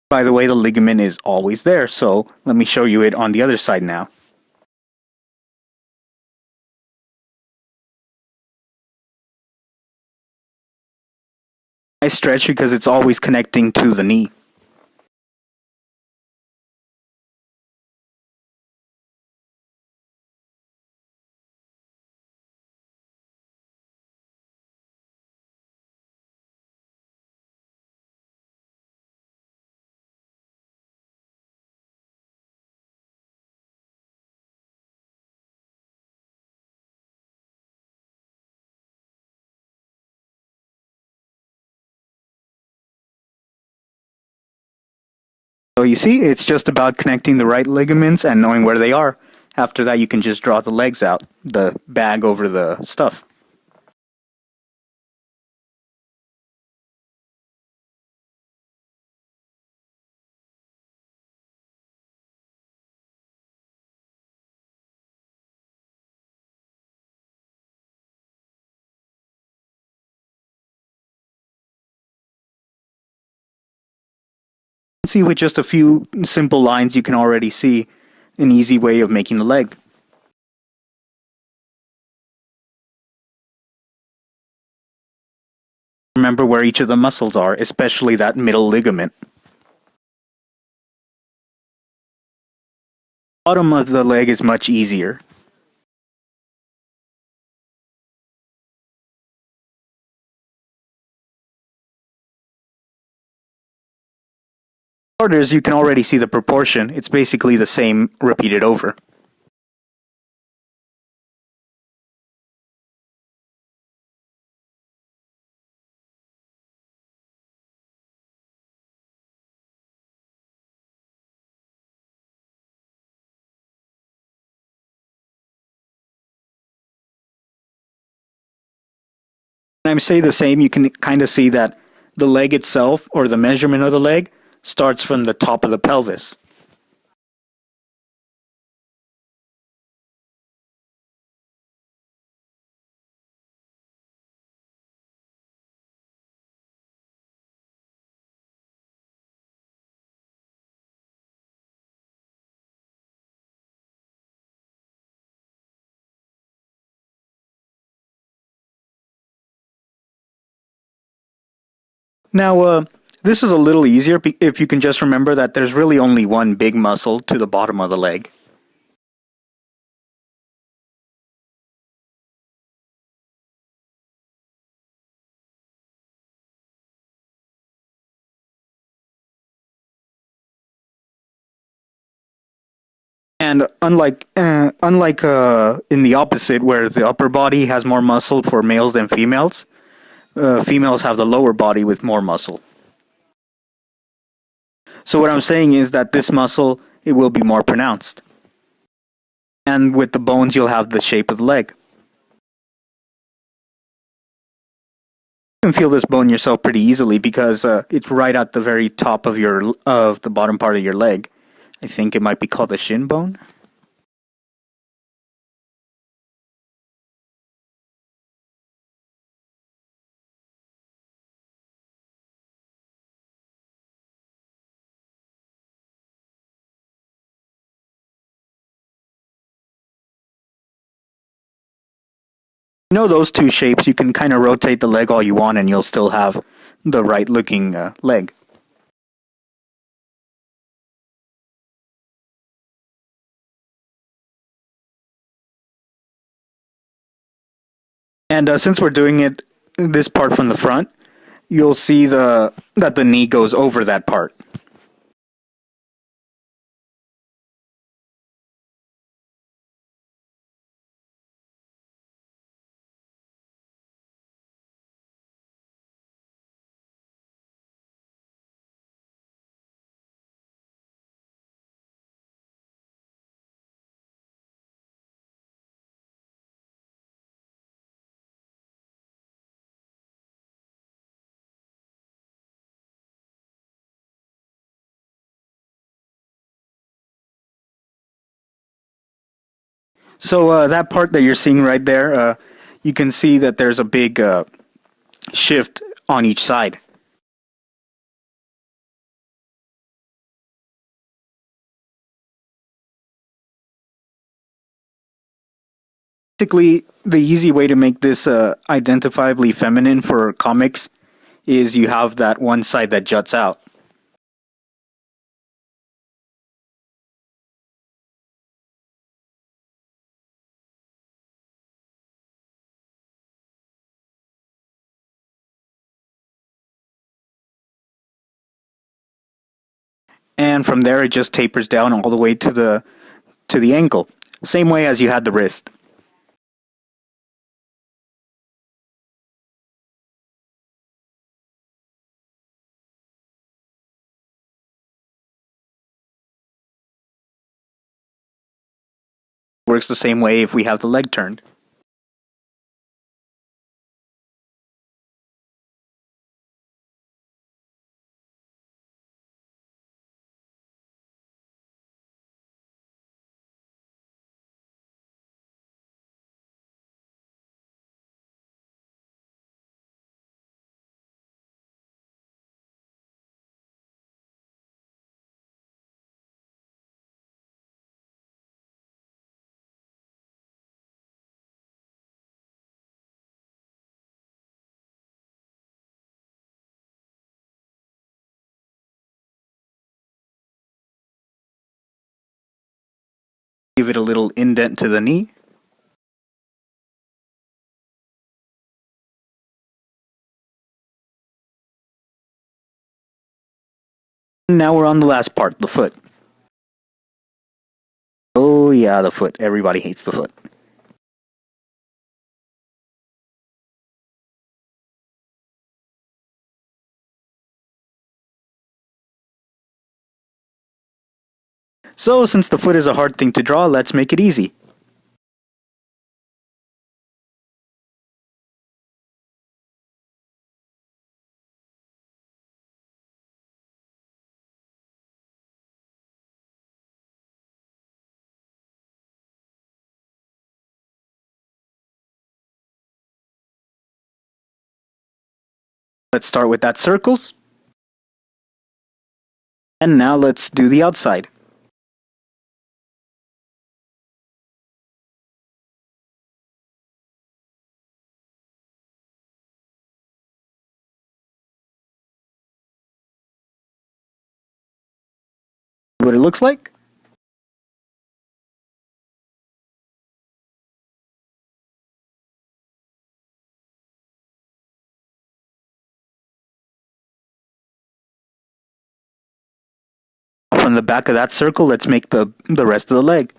By the way, the ligament is always there, so let me show you it on the other side now. I stretch because it's always connecting to the knee. So you see, it's just about connecting the right ligaments and knowing where they are. After that, you can just draw the legs out, the bag over the stuff. See, with just a few simple lines, you can already see an easy way of making the leg. Remember where each of the muscles are, especially that middle ligament. The bottom of the leg is much easier. Shoulders, you can already see the proportion. It's basically the same repeated over. When I say the same, you can kind of see that the leg itself, or the measurement of the leg, starts from the top of the pelvis. Now, this is a little easier if you can just remember that there's really only one big muscle to the bottom of the leg. And unlike in the opposite, where the upper body has more muscle for males than females, females have the lower body with more muscle. So what I'm saying is that this muscle, it will be more pronounced. And with the bones, you'll have the shape of the leg. You can feel this bone yourself pretty easily because it's right at the very top of the bottom part of your leg. I think it might be called the shin bone. You know those two shapes, you can kind of rotate the leg all you want and you'll still have the right looking leg. And since we're doing it this part from the front, you'll see that the knee goes over that part. So that part that you're seeing right there, you can see that there's a big shift on each side. Basically, the easy way to make this identifiably feminine for comics is you have that one side that juts out. And from there it just tapers down all the way to the ankle. Same way as you had the wrist. Works the same way if we have the leg turned. Give it a little indent to the knee. Now we're on the last part, the foot. Oh yeah, the foot. Everybody hates the foot. So since the foot is a hard thing to draw, let's make it easy. Let's start with that circles. And now let's do the outside. What it looks like. From the back of that circle, let's make the rest of the leg.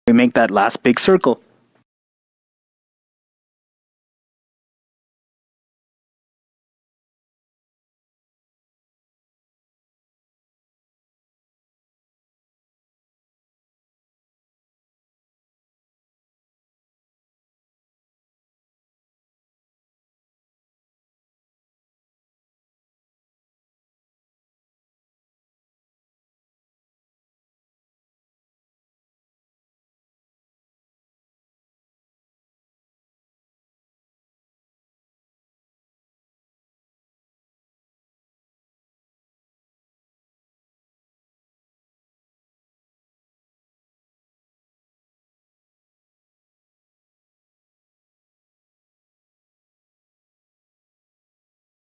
We make that last big circle.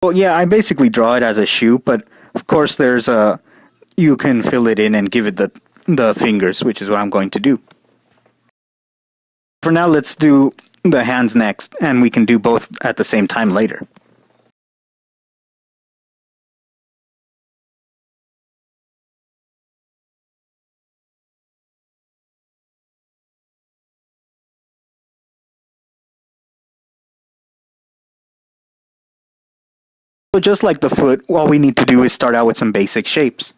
Well, yeah, I basically draw it as a shoe, but of course there's a you can fill it in and give it the fingers, which is what I'm going to do. For now, let's do the hands next, and we can do both at the same time later. So just like the foot, all we need to do is start out with some basic shapes.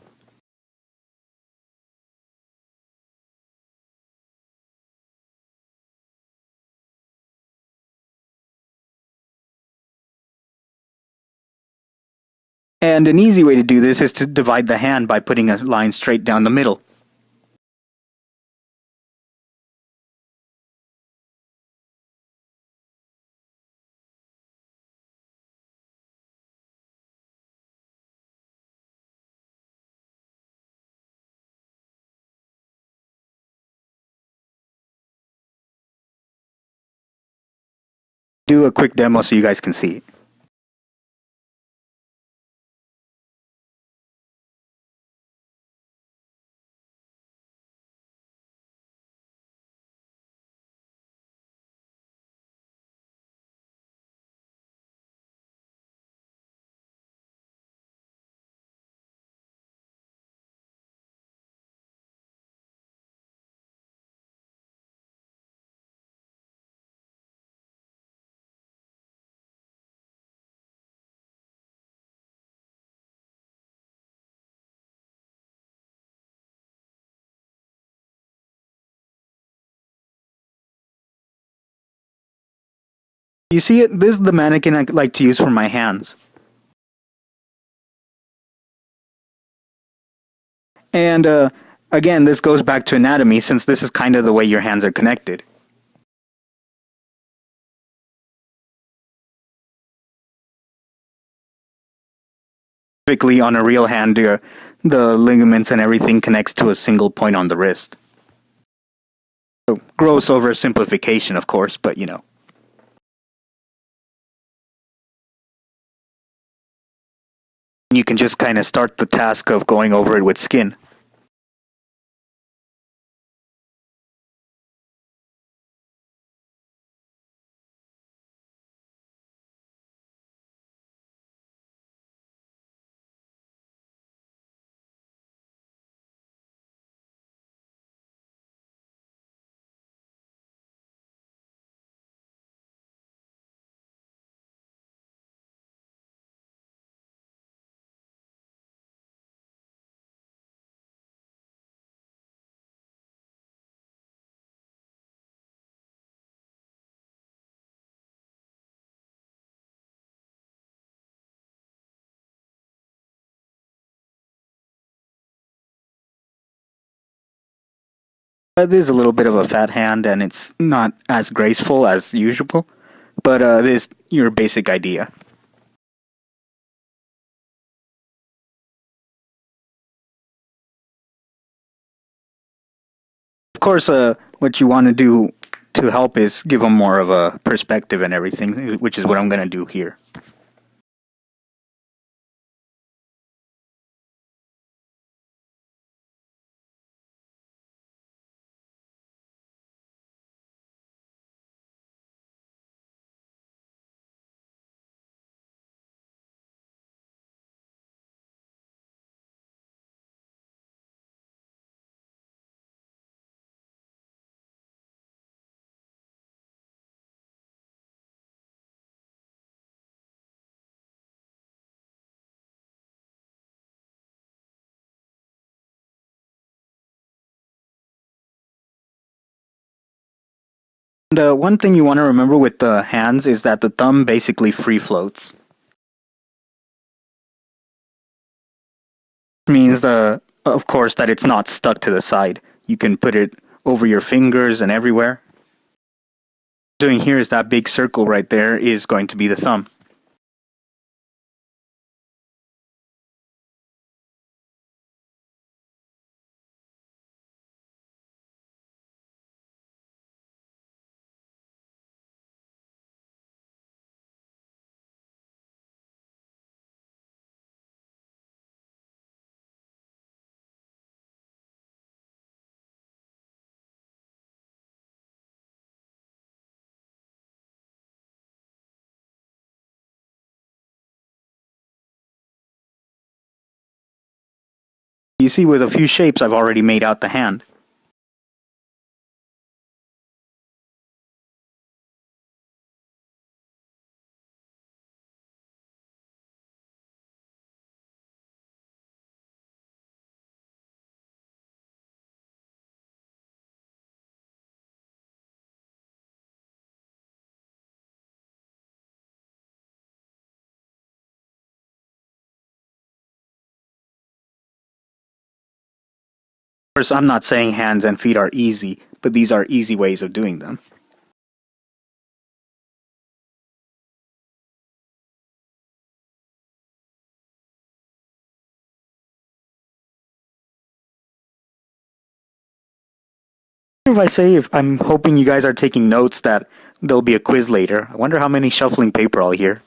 And an easy way to do this is to divide the hand by putting a line straight down the middle. Do a quick demo so you guys can see it. You see it? This is the mannequin I like to use for my hands. And again, this goes back to anatomy since this is kind of the way your hands are connected. Typically, on a real hand, the ligaments and everything connects to a single point on the wrist. So, gross oversimplification, of course, but you know. You can just kind of start the task of going over it with skin. This is a little bit of a fat hand and it's not as graceful as usual, but this is your basic idea. Of course, what you want to do to help is give them more of a perspective and everything, which is what I'm going to do here. And one thing you want to remember with the hands is that the thumb basically free floats. Means of course that it's not stuck to the side. You can put it over your fingers and everywhere. Doing here is that big circle right there is going to be the thumb. You see, with a few shapes, I've already made out the hand. Of course, I'm not saying hands and feet are easy, but these are easy ways of doing them. If I say if I'm hoping you guys are taking notes that there'll be a quiz later, I wonder how many shuffling paper I'll hear.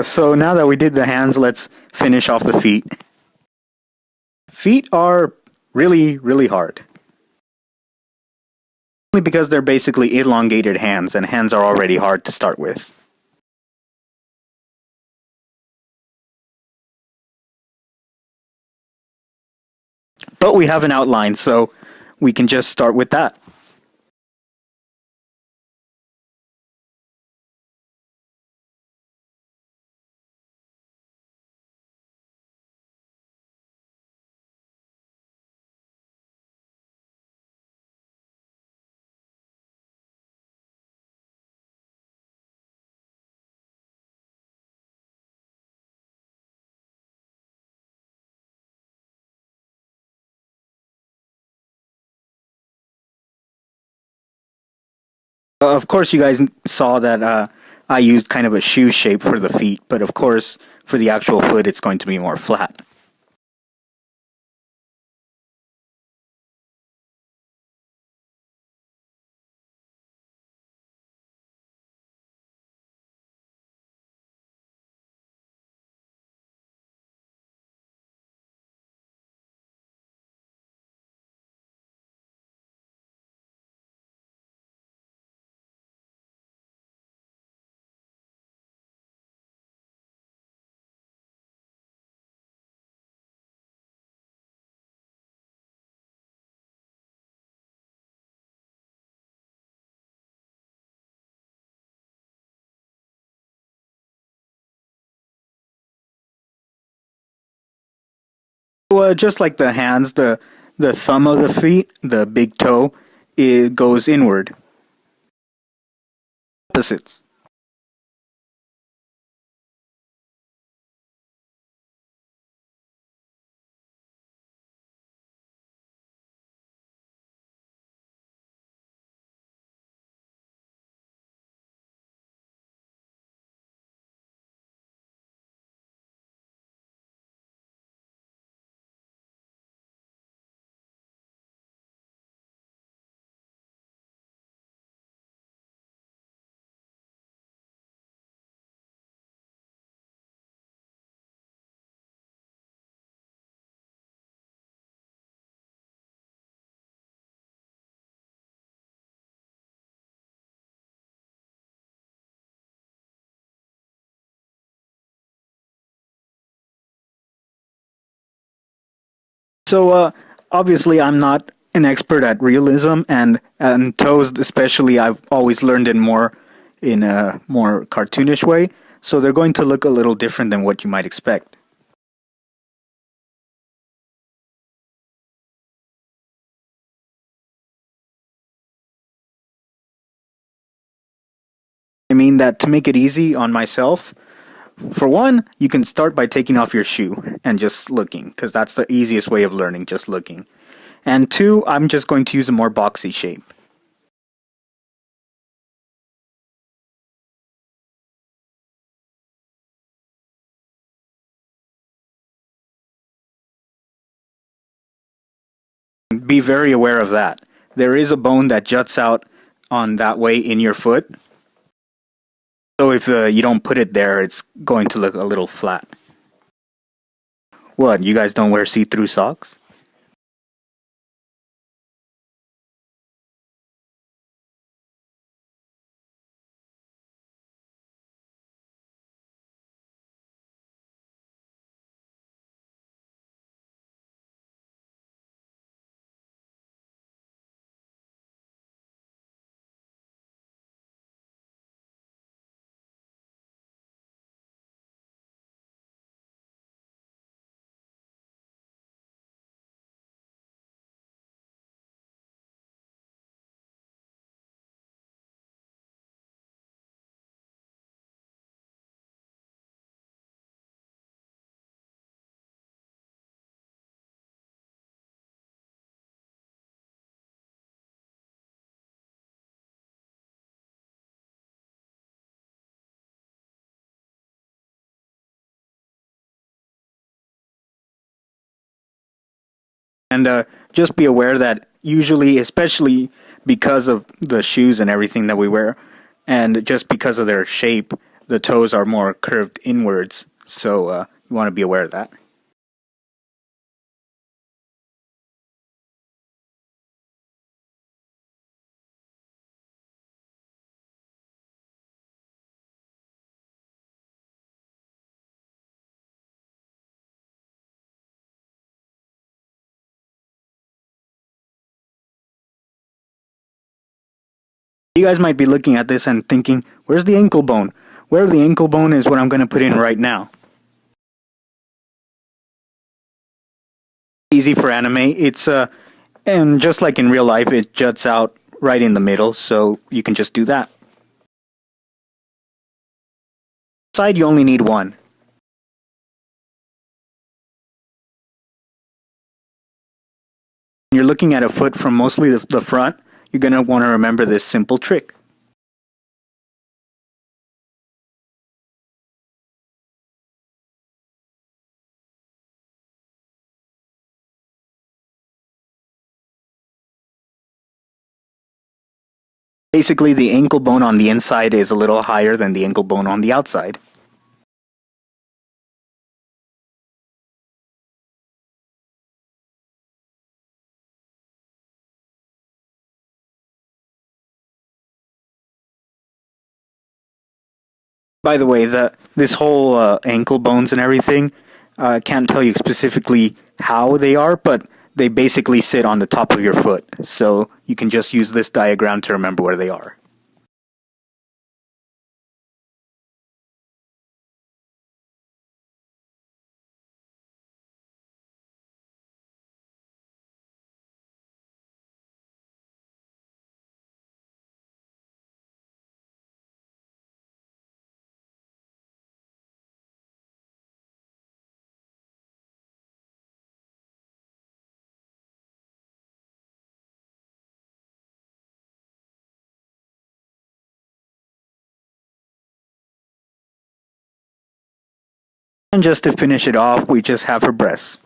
So now that we did the hands, let's finish off the feet. Feet are really, really hard. Only because they're basically elongated hands, and hands are already hard to start with. But we have an outline, so we can just start with that. Of course, you guys saw that I used kind of a shoe shape for the feet, but of course, for the actual foot, it's going to be more flat. Well, just like the hands, the thumb of the feet, the big toe, it goes inward. Opposites. So obviously, I'm not an expert at realism, and toes especially, I've always learned in a more cartoonish way. So they're going to look a little different than what you might expect. I mean that to make it easy on myself, For one, you can start by taking off your shoe and just looking, because that's the easiest way of learning, just looking. And two, I'm just going to use a more boxy shape. Be very aware of that. There is a bone that juts out on that way in your foot. So if you don't put it there, it's going to look a little flat. What, you guys don't wear see-through socks? And just be aware that usually, especially because of the shoes and everything that we wear, and just because of their shape, the toes are more curved inwards. So you want to be aware of that. You guys might be looking at this and thinking, where's the ankle bone? Where the ankle bone is what I'm going to put in right now. Easy for anime. It's and just like in real life, it juts out right in the middle, so you can just do that. Side, you only need one. When you're looking at a foot from mostly the front, you're going to want to remember this simple trick. Basically, the ankle bone on the inside is a little higher than the ankle bone on the outside. By the way, this whole ankle bones and everything, I can't tell you specifically how they are, but they basically sit on the top of your foot. So you can just use this diagram to remember where they are. And just to finish it off, we just have her breasts.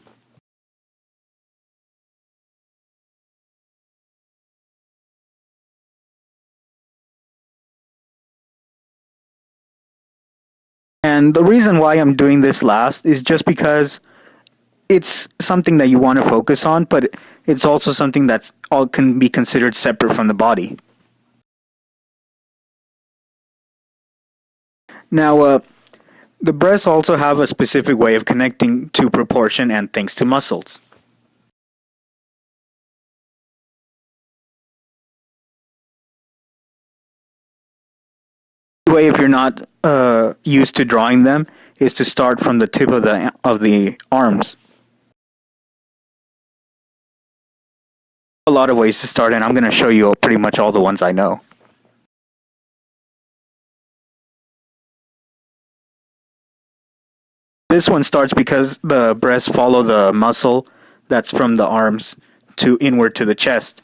And the reason why I'm doing this last is just because it's something that you want to focus on, but it's also something that's all can be considered separate from the body. Now, the breasts also have a specific way of connecting to proportion and thanks to muscles. The way, if you're not used to drawing them, is to start from the tip of the arms. A lot of ways to start, and I'm going to show you pretty much all the ones I know. This one starts because the breasts follow the muscle that's from the arms to inward to the chest.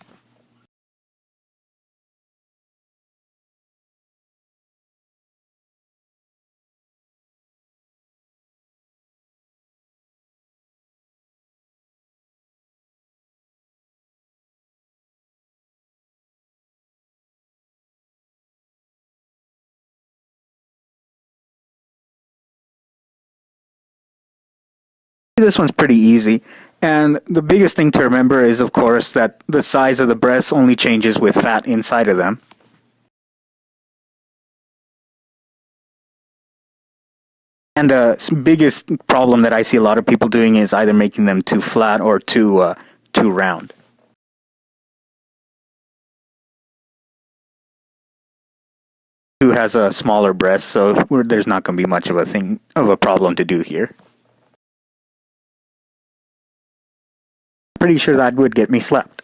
This one's pretty easy. And the biggest thing to remember is, of course, that the size of the breasts only changes with fat inside of them. And the biggest problem that I see a lot of people doing is either making them too flat or too round. Who has a smaller breast, so there's not going to be much of a problem to do here. Pretty sure that would get me slapped.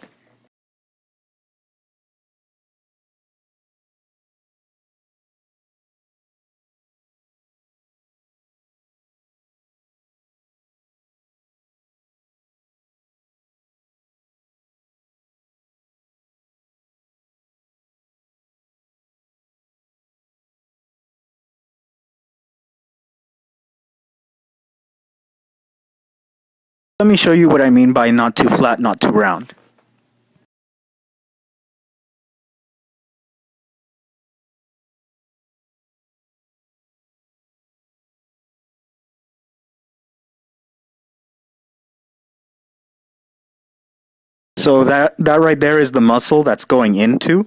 Let me show you what I mean by not too flat, not too round. So that right there is the muscle that's going into.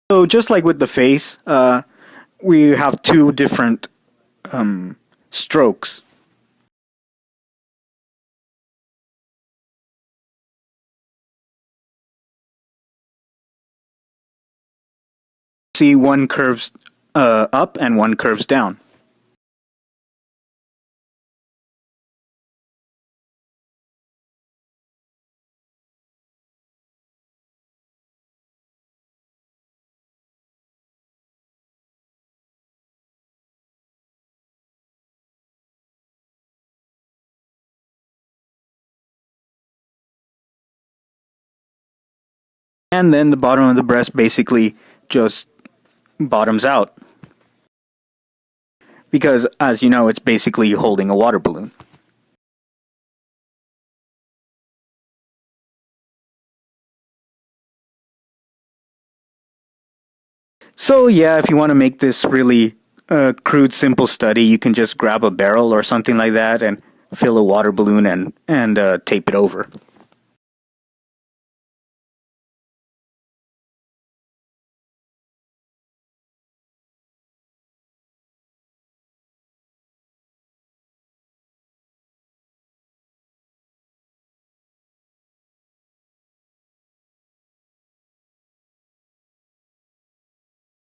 So just like with the face, we have two different strokes. See, one curves up and one curves down. And then the bottom of the breast basically just bottoms out. Because, as you know, it's basically holding a water balloon. So yeah, if you want to make this really crude, simple study, you can just grab a barrel or something like that and fill a water balloon and tape it over.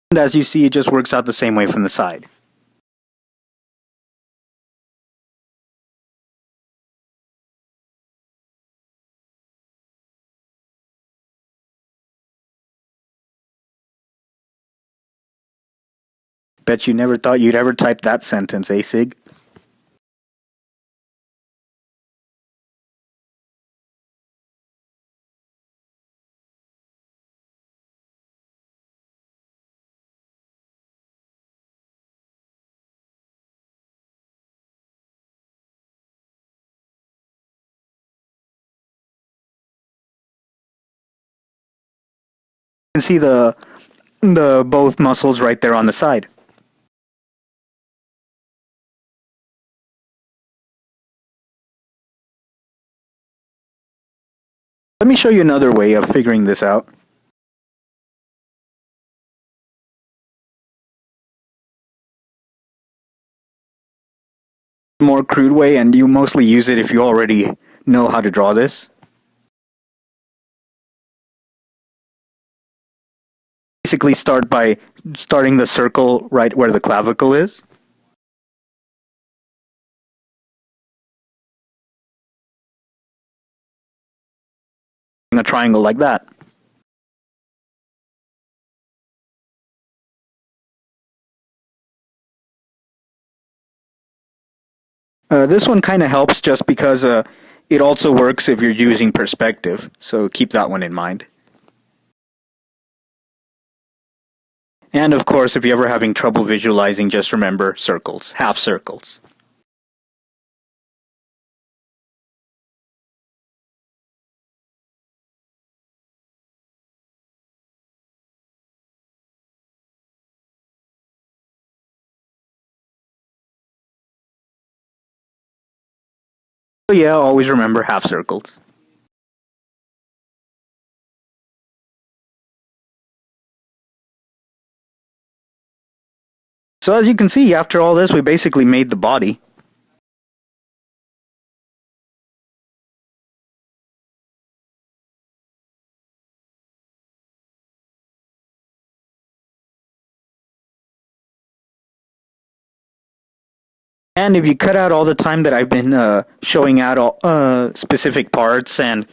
And as you see, it just works out the same way from the side. Bet you never thought you'd ever type that sentence, eh, Sig? You can see the the both muscles right there on the side. Let me show you another way of figuring this out. More crude way, and you mostly use it if you already know how to draw this. Basically start by starting the circle right where the clavicle is. A triangle like that. This one kind of helps just because it also works if you're using perspective, so keep that one in mind. And of course, if you're ever having trouble visualizing, just remember circles, half circles. So yeah, always remember half circles. So as you can see, after all this, we basically made the body. And if you cut out all the time that I've been showing out all specific parts and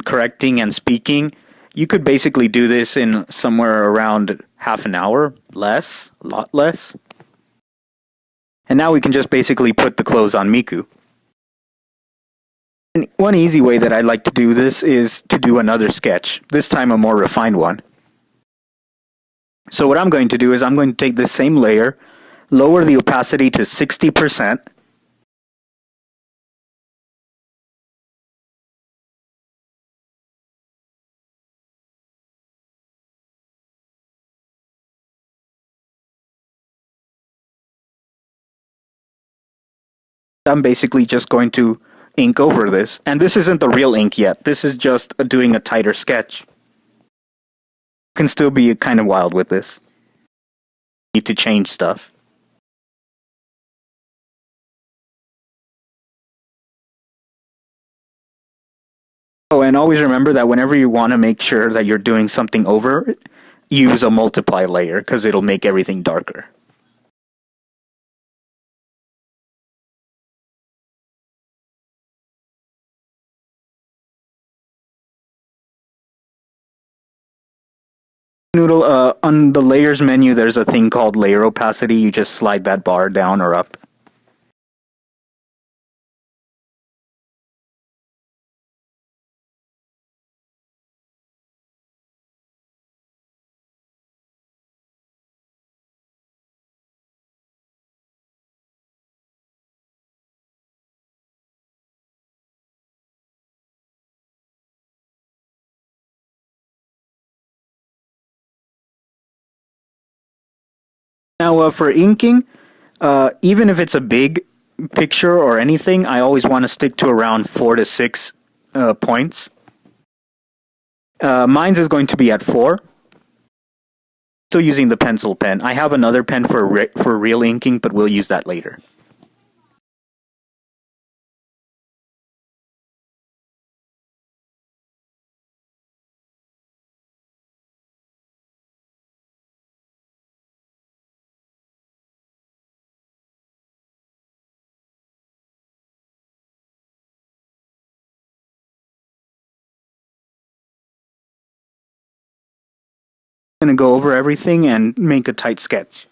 correcting and speaking, you could basically do this in somewhere around half an hour, less, a lot less. And now we can just basically put the clothes on Miku. And one easy way that I like to do this is to do another sketch, this time a more refined one. So what I'm going to do is I'm going to take this same layer, lower the opacity to 60%. I'm basically just going to ink over this. And this isn't the real ink yet. This is just doing a tighter sketch. You can still be kind of wild with this. Need to change stuff. Oh, and always remember that whenever you want to make sure that you're doing something over, use a multiply layer because it'll make everything darker. Noodle, on the layers menu, there's a thing called layer opacity. You just slide that bar down or up. Now, for inking, even if it's a big picture or anything, I always want to stick to around 4 to 6 points. Mine's is going to be at 4. Still using the pencil pen. I have another pen for real inking, but we'll use that later. I'm going to go over everything and make a tight sketch.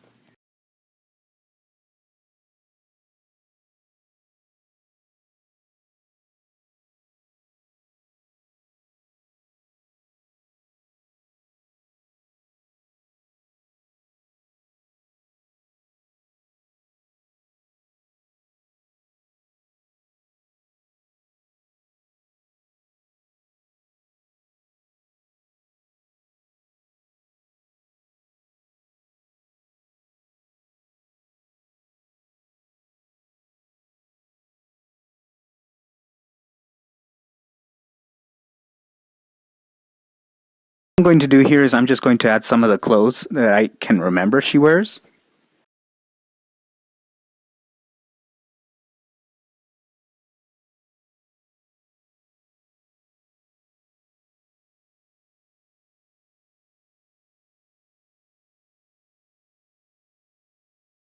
going to do here is I'm just going to add some of the clothes that I can remember she wears.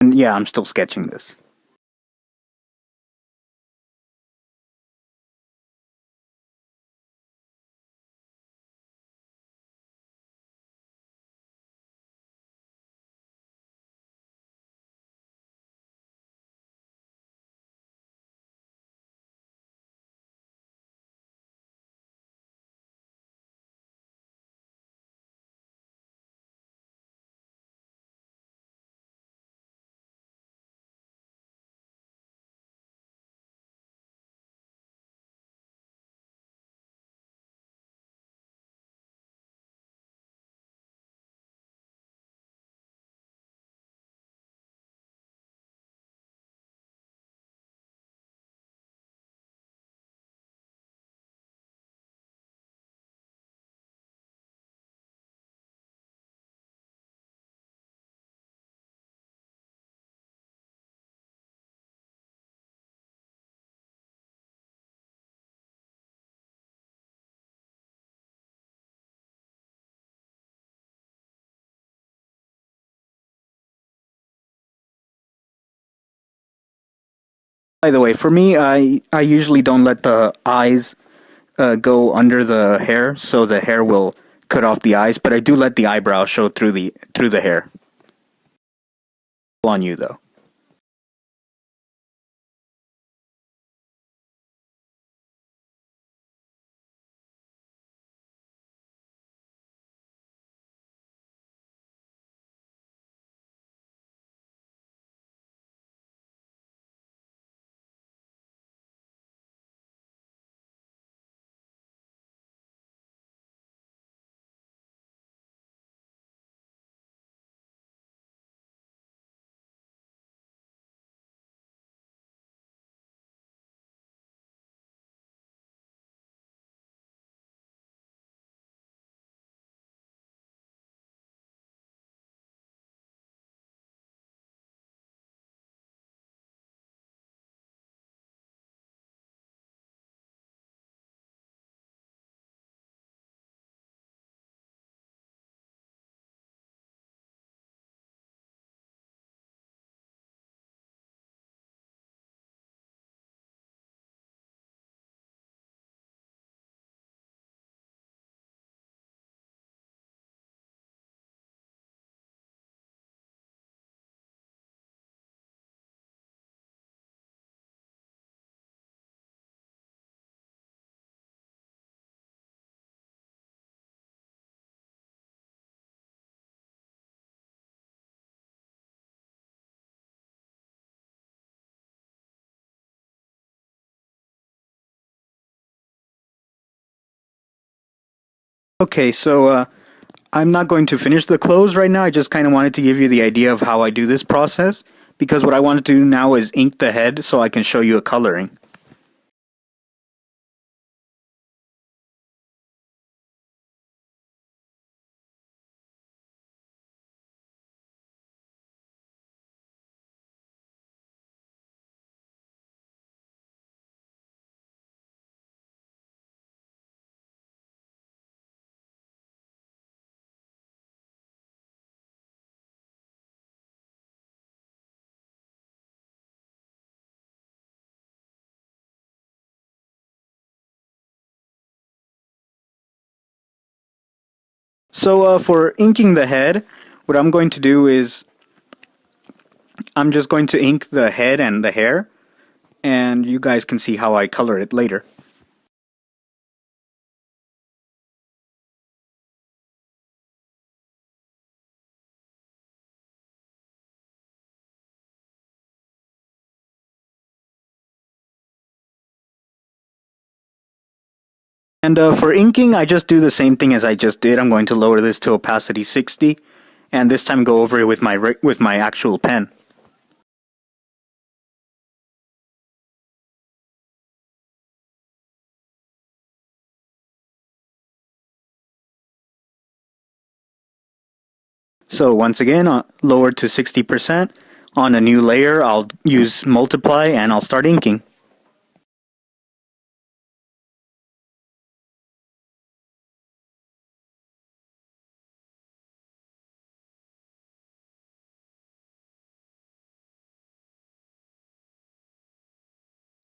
And yeah, I'm still sketching this. By the way, for me, I usually don't let the eyes go under the hair, so the hair will cut off the eyes. But I do let the eyebrow show through the hair. On you though. Okay, so I'm not going to finish the clothes right now. I just kind of wanted to give you the idea of how I do this process, because what I want to do now is ink the head so I can show you a coloring. So for inking the head, what I'm going to do is I'm just going to ink the head and the hair, and you guys can see how I color it later. And for inking, I just do the same thing as I just did. I'm going to lower this to opacity 60, and this time go over it with my actual pen. So once again, lower to 60%. On a new layer, I'll use multiply and I'll start inking.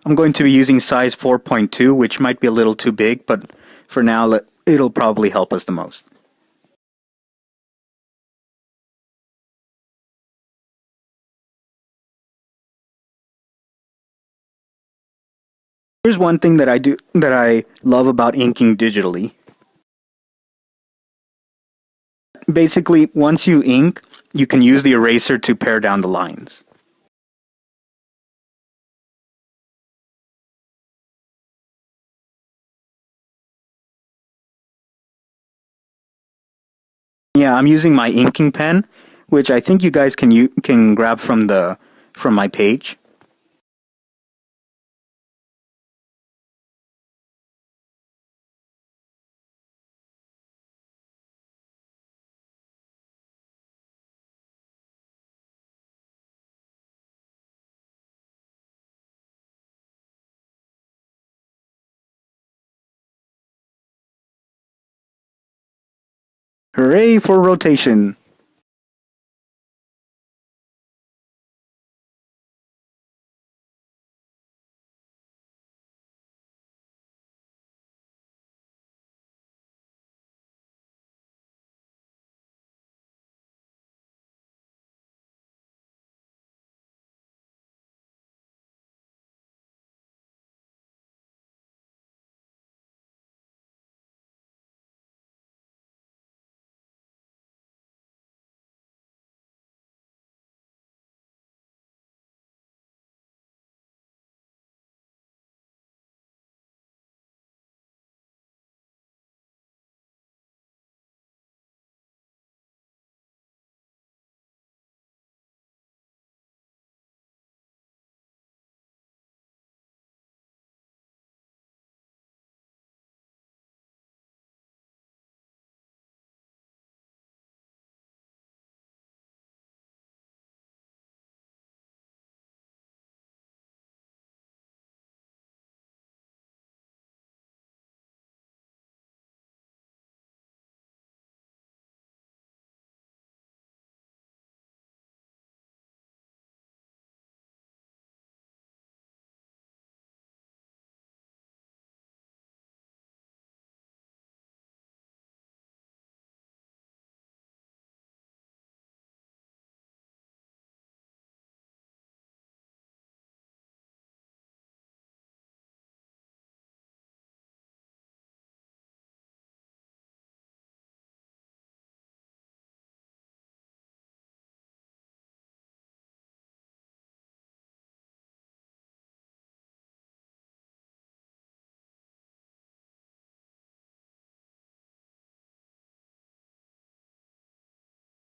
I'm going to be using size 4.2, which might be a little too big, but for now, it'll probably help us the most. Here's one thing that I love about inking digitally. Basically, once you ink, you can use the eraser to pare down the lines. Yeah, I'm using my inking pen, which I think you guys can grab from my page. Hooray for rotation!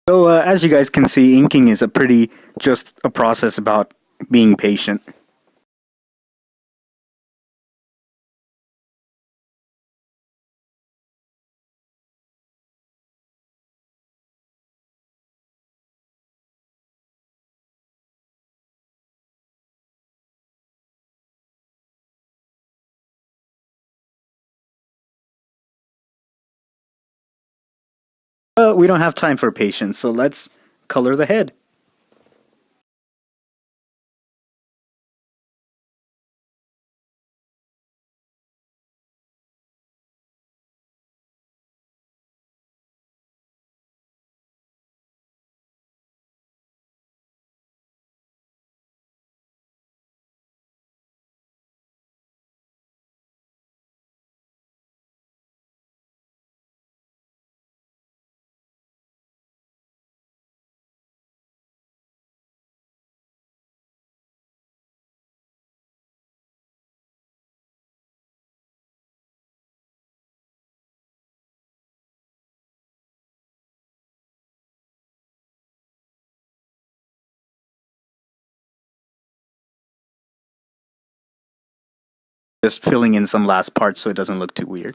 So as you guys can see, inking is just a process about being patient. We don't have time for patience, so let's color the head. Just filling in some last parts so it doesn't look too weird.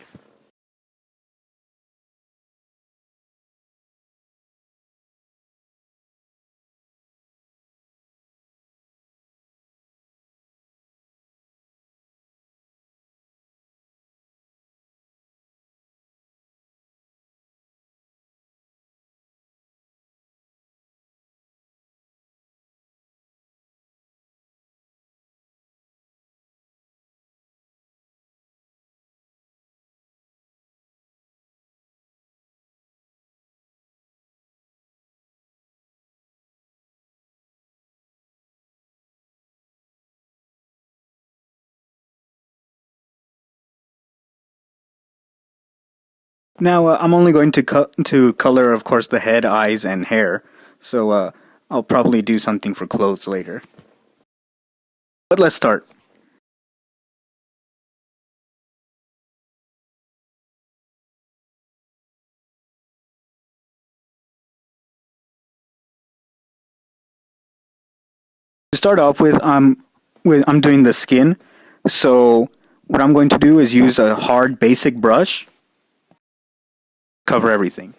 Now I'm only going to color, of course, the head, eyes, and hair. So I'll probably do something for clothes later. But let's start. To start off with, I'm doing the skin. So what I'm going to do is use a hard basic brush, cover everything.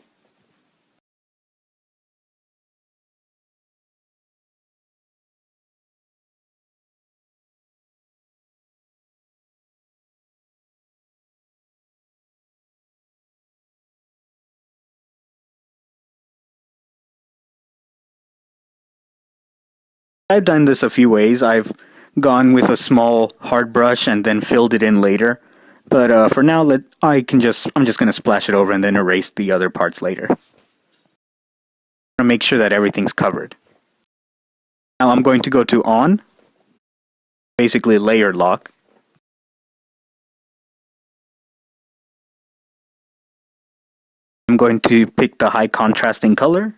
I've done this a few ways. I've gone with a small hard brush and then filled it in later. But for now, I'm just going to splash it over and then erase the other parts later. To make sure that everything's covered. Now I'm going to go to On, basically layer lock. I'm going to pick the high contrasting color.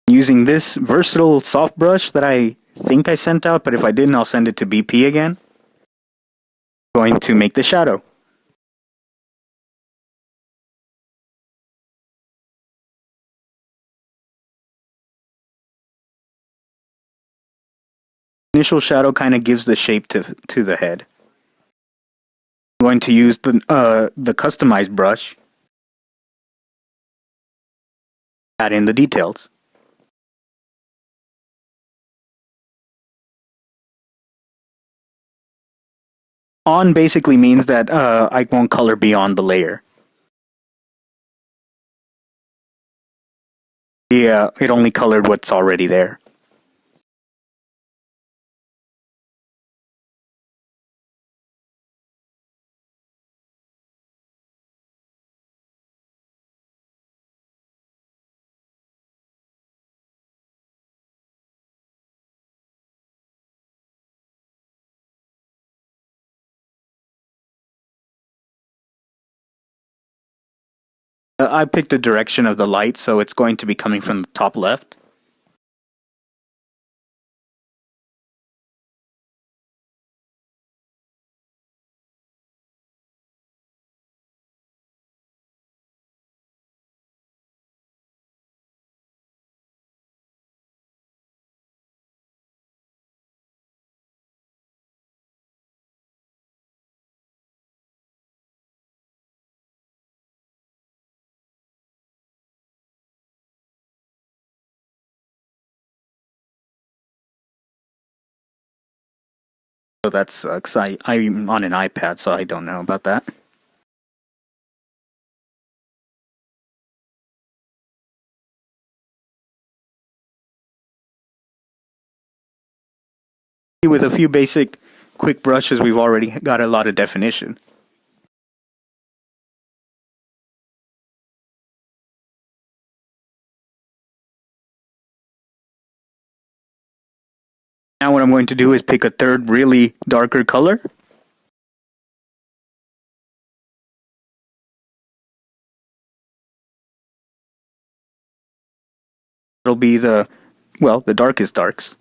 Using this versatile soft brush that I think I sent out, but if I didn't, I'll send it to BP again. Going to make the shadow. Initial shadow kind of gives the shape to the head. I'm going to use the customized brush. Add in the details. On basically means that I won't color beyond the layer. Yeah, it only colored what's already there. I picked the direction of the light, so it's going to be coming from the top left. So that sucks. I'm on an iPad, so I don't know about that. With a few basic quick brushes, we've already got a lot of definition. Now what I'm going to do is pick a third really darker color. It'll be the darkest darks.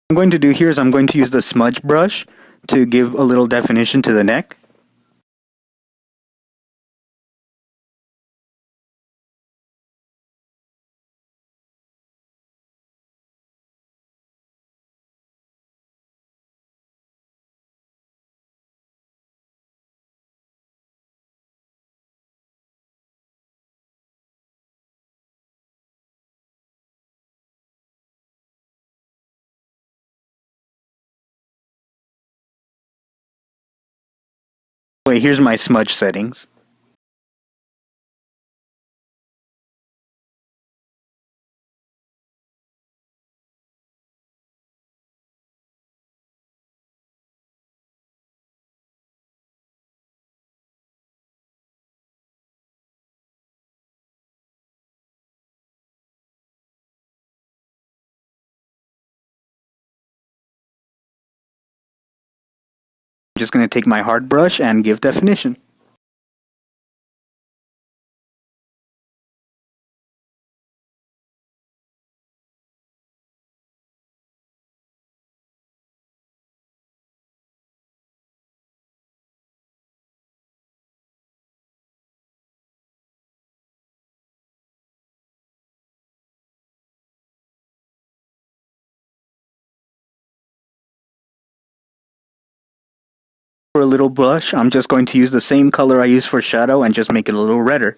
What I'm going to do here is I'm going to use the Smudge Brush to give a little definition to the neck. Wait, here's my smudge settings. I'm just going to take my hard brush and give definition. For a little blush, I'm just going to use the same color I used for shadow and just make it a little redder.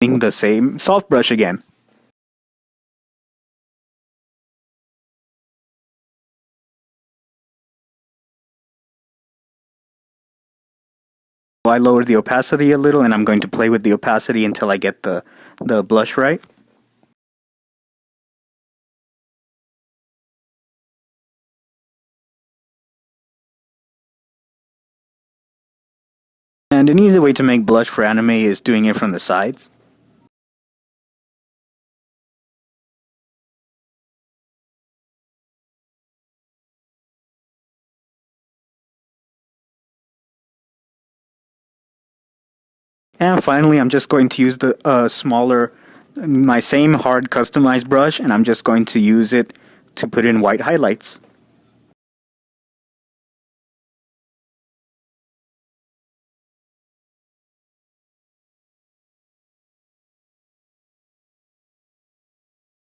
The same soft brush again. I lowered the opacity a little, and I'm going to play with the opacity until I get the blush right. And an easy way to make blush for anime is doing it from the sides. And finally, I'm just going to use the smaller, my same hard customized brush, and I'm just going to use it to put in white highlights.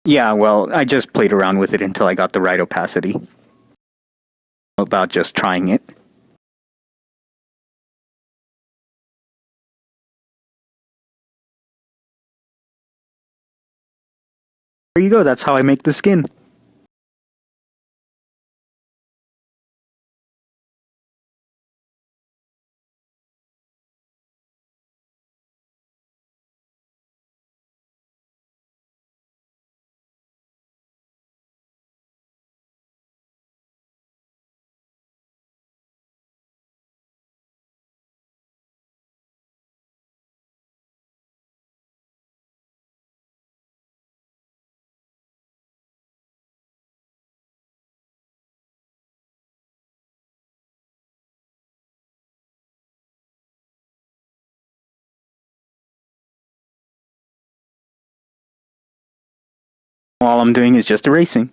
Yeah, well, I just played around with it until I got the right opacity. About just trying it. There you go, that's how I make the skin. All I'm doing is just erasing.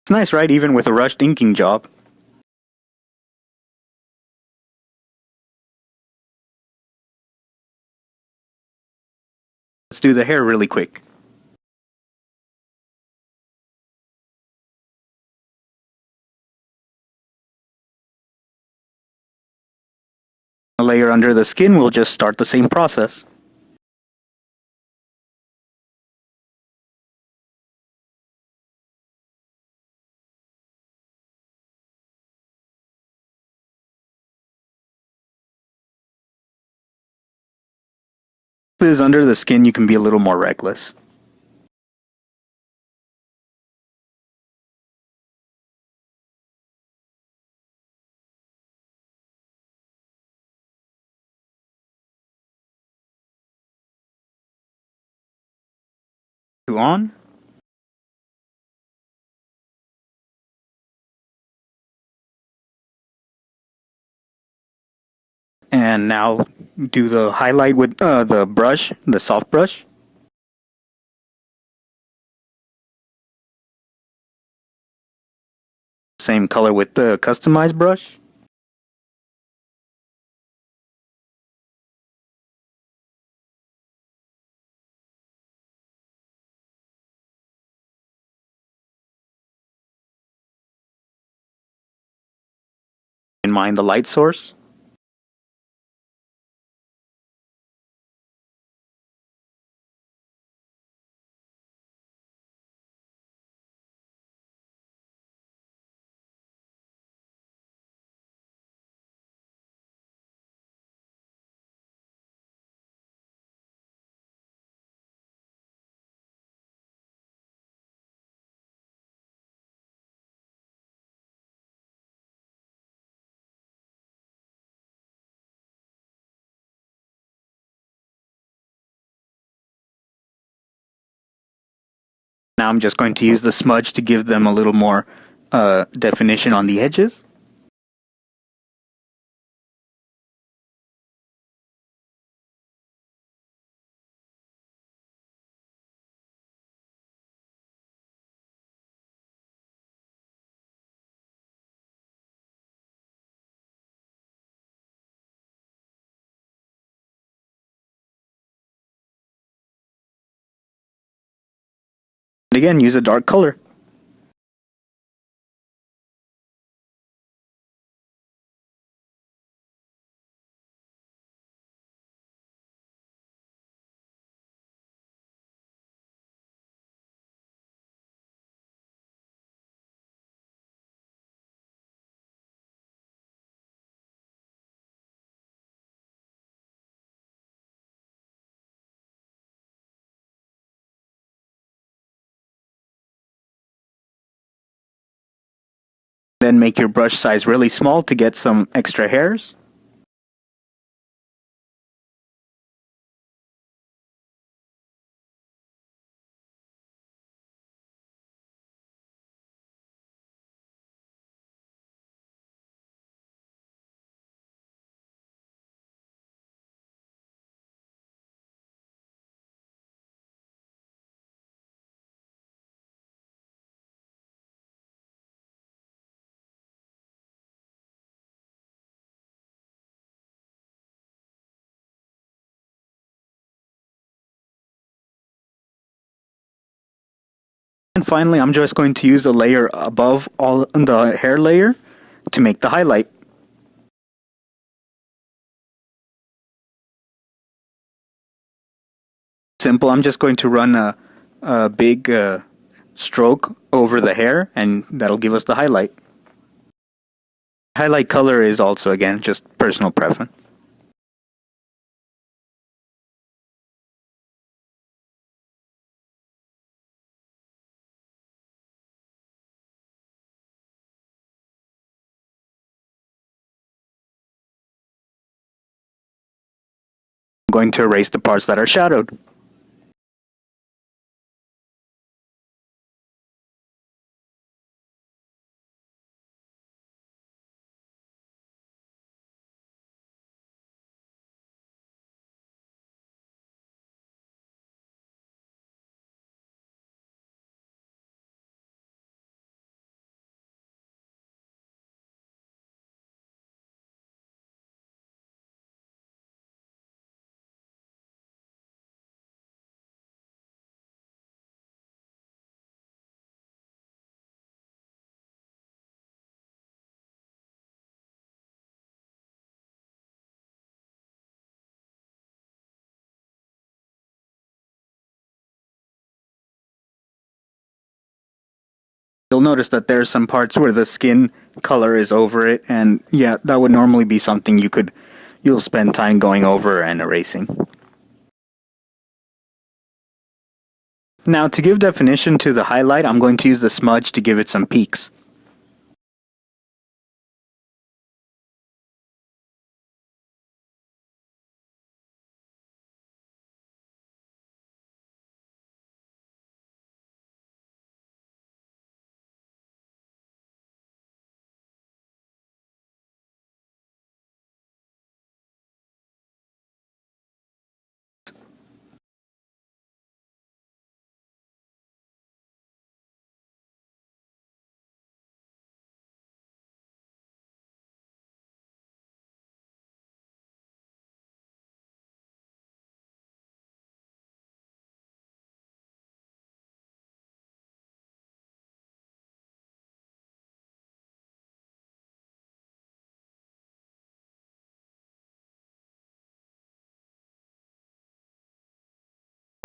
It's nice, right? Even with a rushed inking job. Let's do the hair really quick. A layer under the skin, we'll just start the same process. If it is under the skin, you can be a little more reckless. On. And now do the highlight with the brush, the soft brush. Same color with the customized brush. In mind the light source. now I'm just going to use the smudge to give them a little more definition on the edges. And again, use a dark color. Then make your brush size really small to get some extra hairs. And finally, I'm just going to use a layer above all the hair layer to make the highlight. Simple, I'm just going to run a big stroke over the hair, and that'll give us the highlight. Highlight color is also, again, just personal preference. I'm going to erase the parts that are shadowed. You'll notice that there's some parts where the skin color is over it, and yeah, that would normally be something you'll spend time going over and erasing. Now, to give definition to the highlight, I'm going to use the smudge to give it some peaks.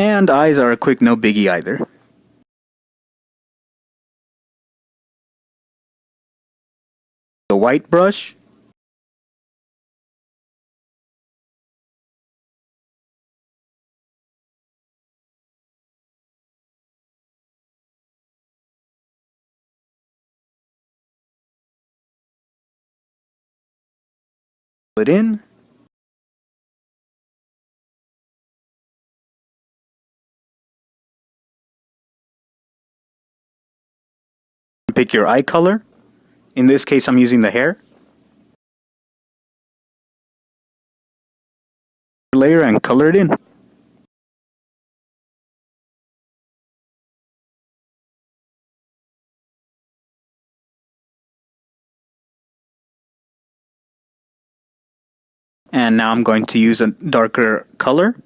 And eyes are a quick no biggie either. The white brush. It in. pick your eye color. In this case, I'm using the hair. Layer and color it in. And now I'm going to use a darker color.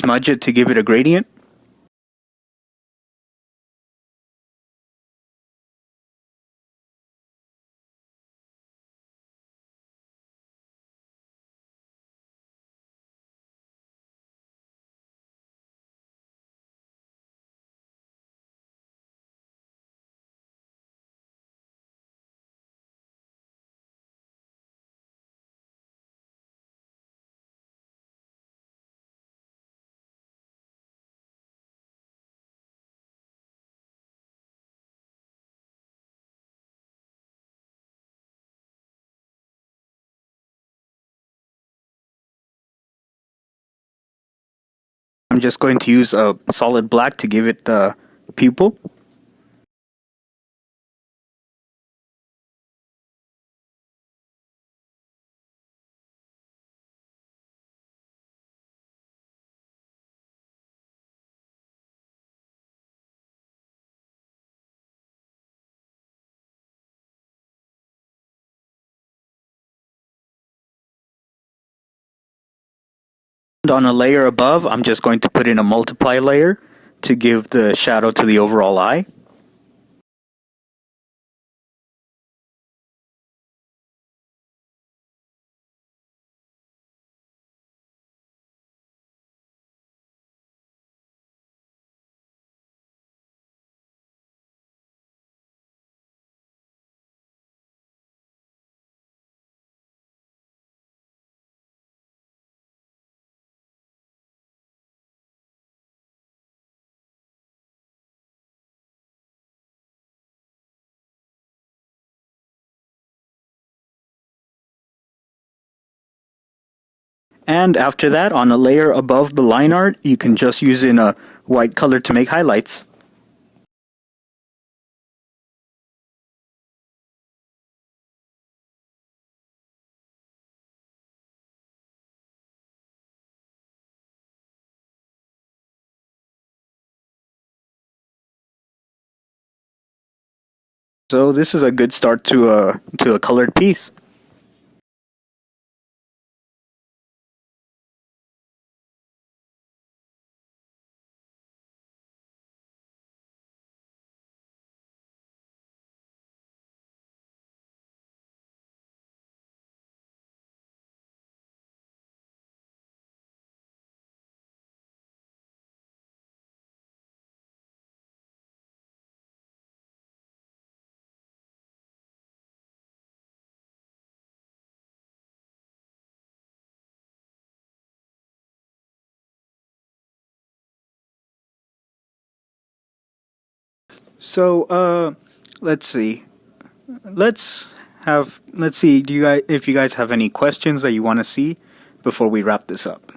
Smudge it to give it a gradient. I'm just going to use a solid black to give it the pupil. On a layer above, I'm just going to put in a multiply layer to give the shadow to the overall eye. And after that, on a layer above the line art, you can just use in a white color to make highlights. So this is a good start to a colored piece. So let's see. Let's see. Do you guys, if you guys have any questions that you want to see before we wrap this up?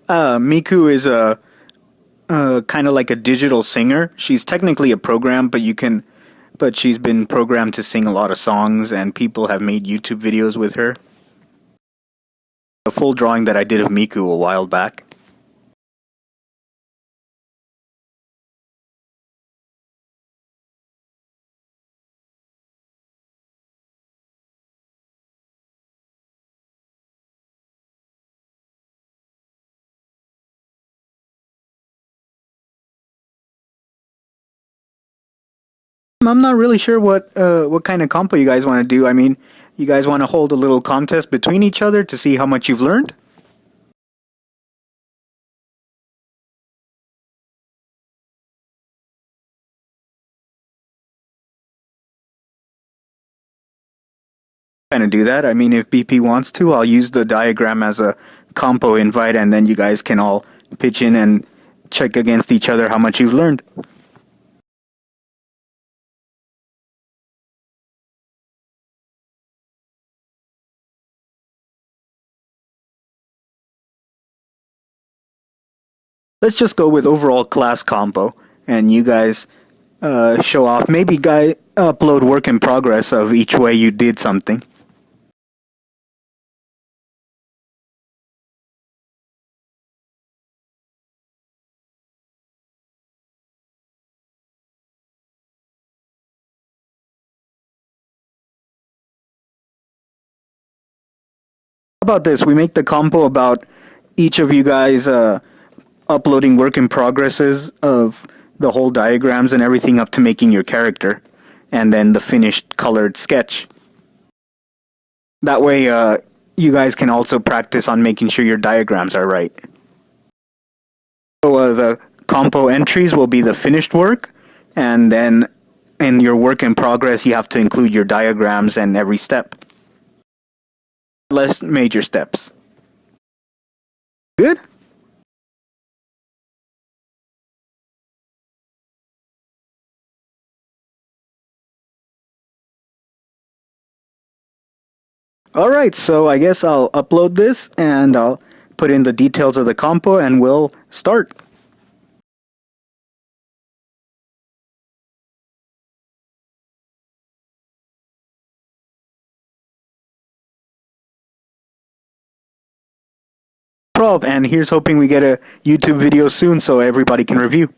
Miku is a kind of like a digital singer. She's technically a program, but she's been programmed to sing a lot of songs, and people have made YouTube videos with her. A full drawing that I did of Miku a while back. I'm not really sure what kind of compo you guys want to do. I mean, you guys want to hold a little contest between each other to see how much you've learned? Kind of do that. I mean, if BP wants to, I'll use the diagram as a compo invite, and then you guys can all pitch in and check against each other how much you've learned. Let's just go with overall class compo, and you guys show off. Maybe upload work in progress of each way you did something. How about this? We make the compo about each of you guys uploading work in progresses of the whole diagrams and everything up to making your character, and then the finished colored sketch. That way, you guys can also practice on making sure your diagrams are right. So the compo entries will be the finished work, and then in your work in progress, you have to include your diagrams and every step. Less major steps. Good? Alright, so I guess I'll upload this and I'll put in the details of the compo and we'll start. And here's hoping we get a YouTube video soon so everybody can review.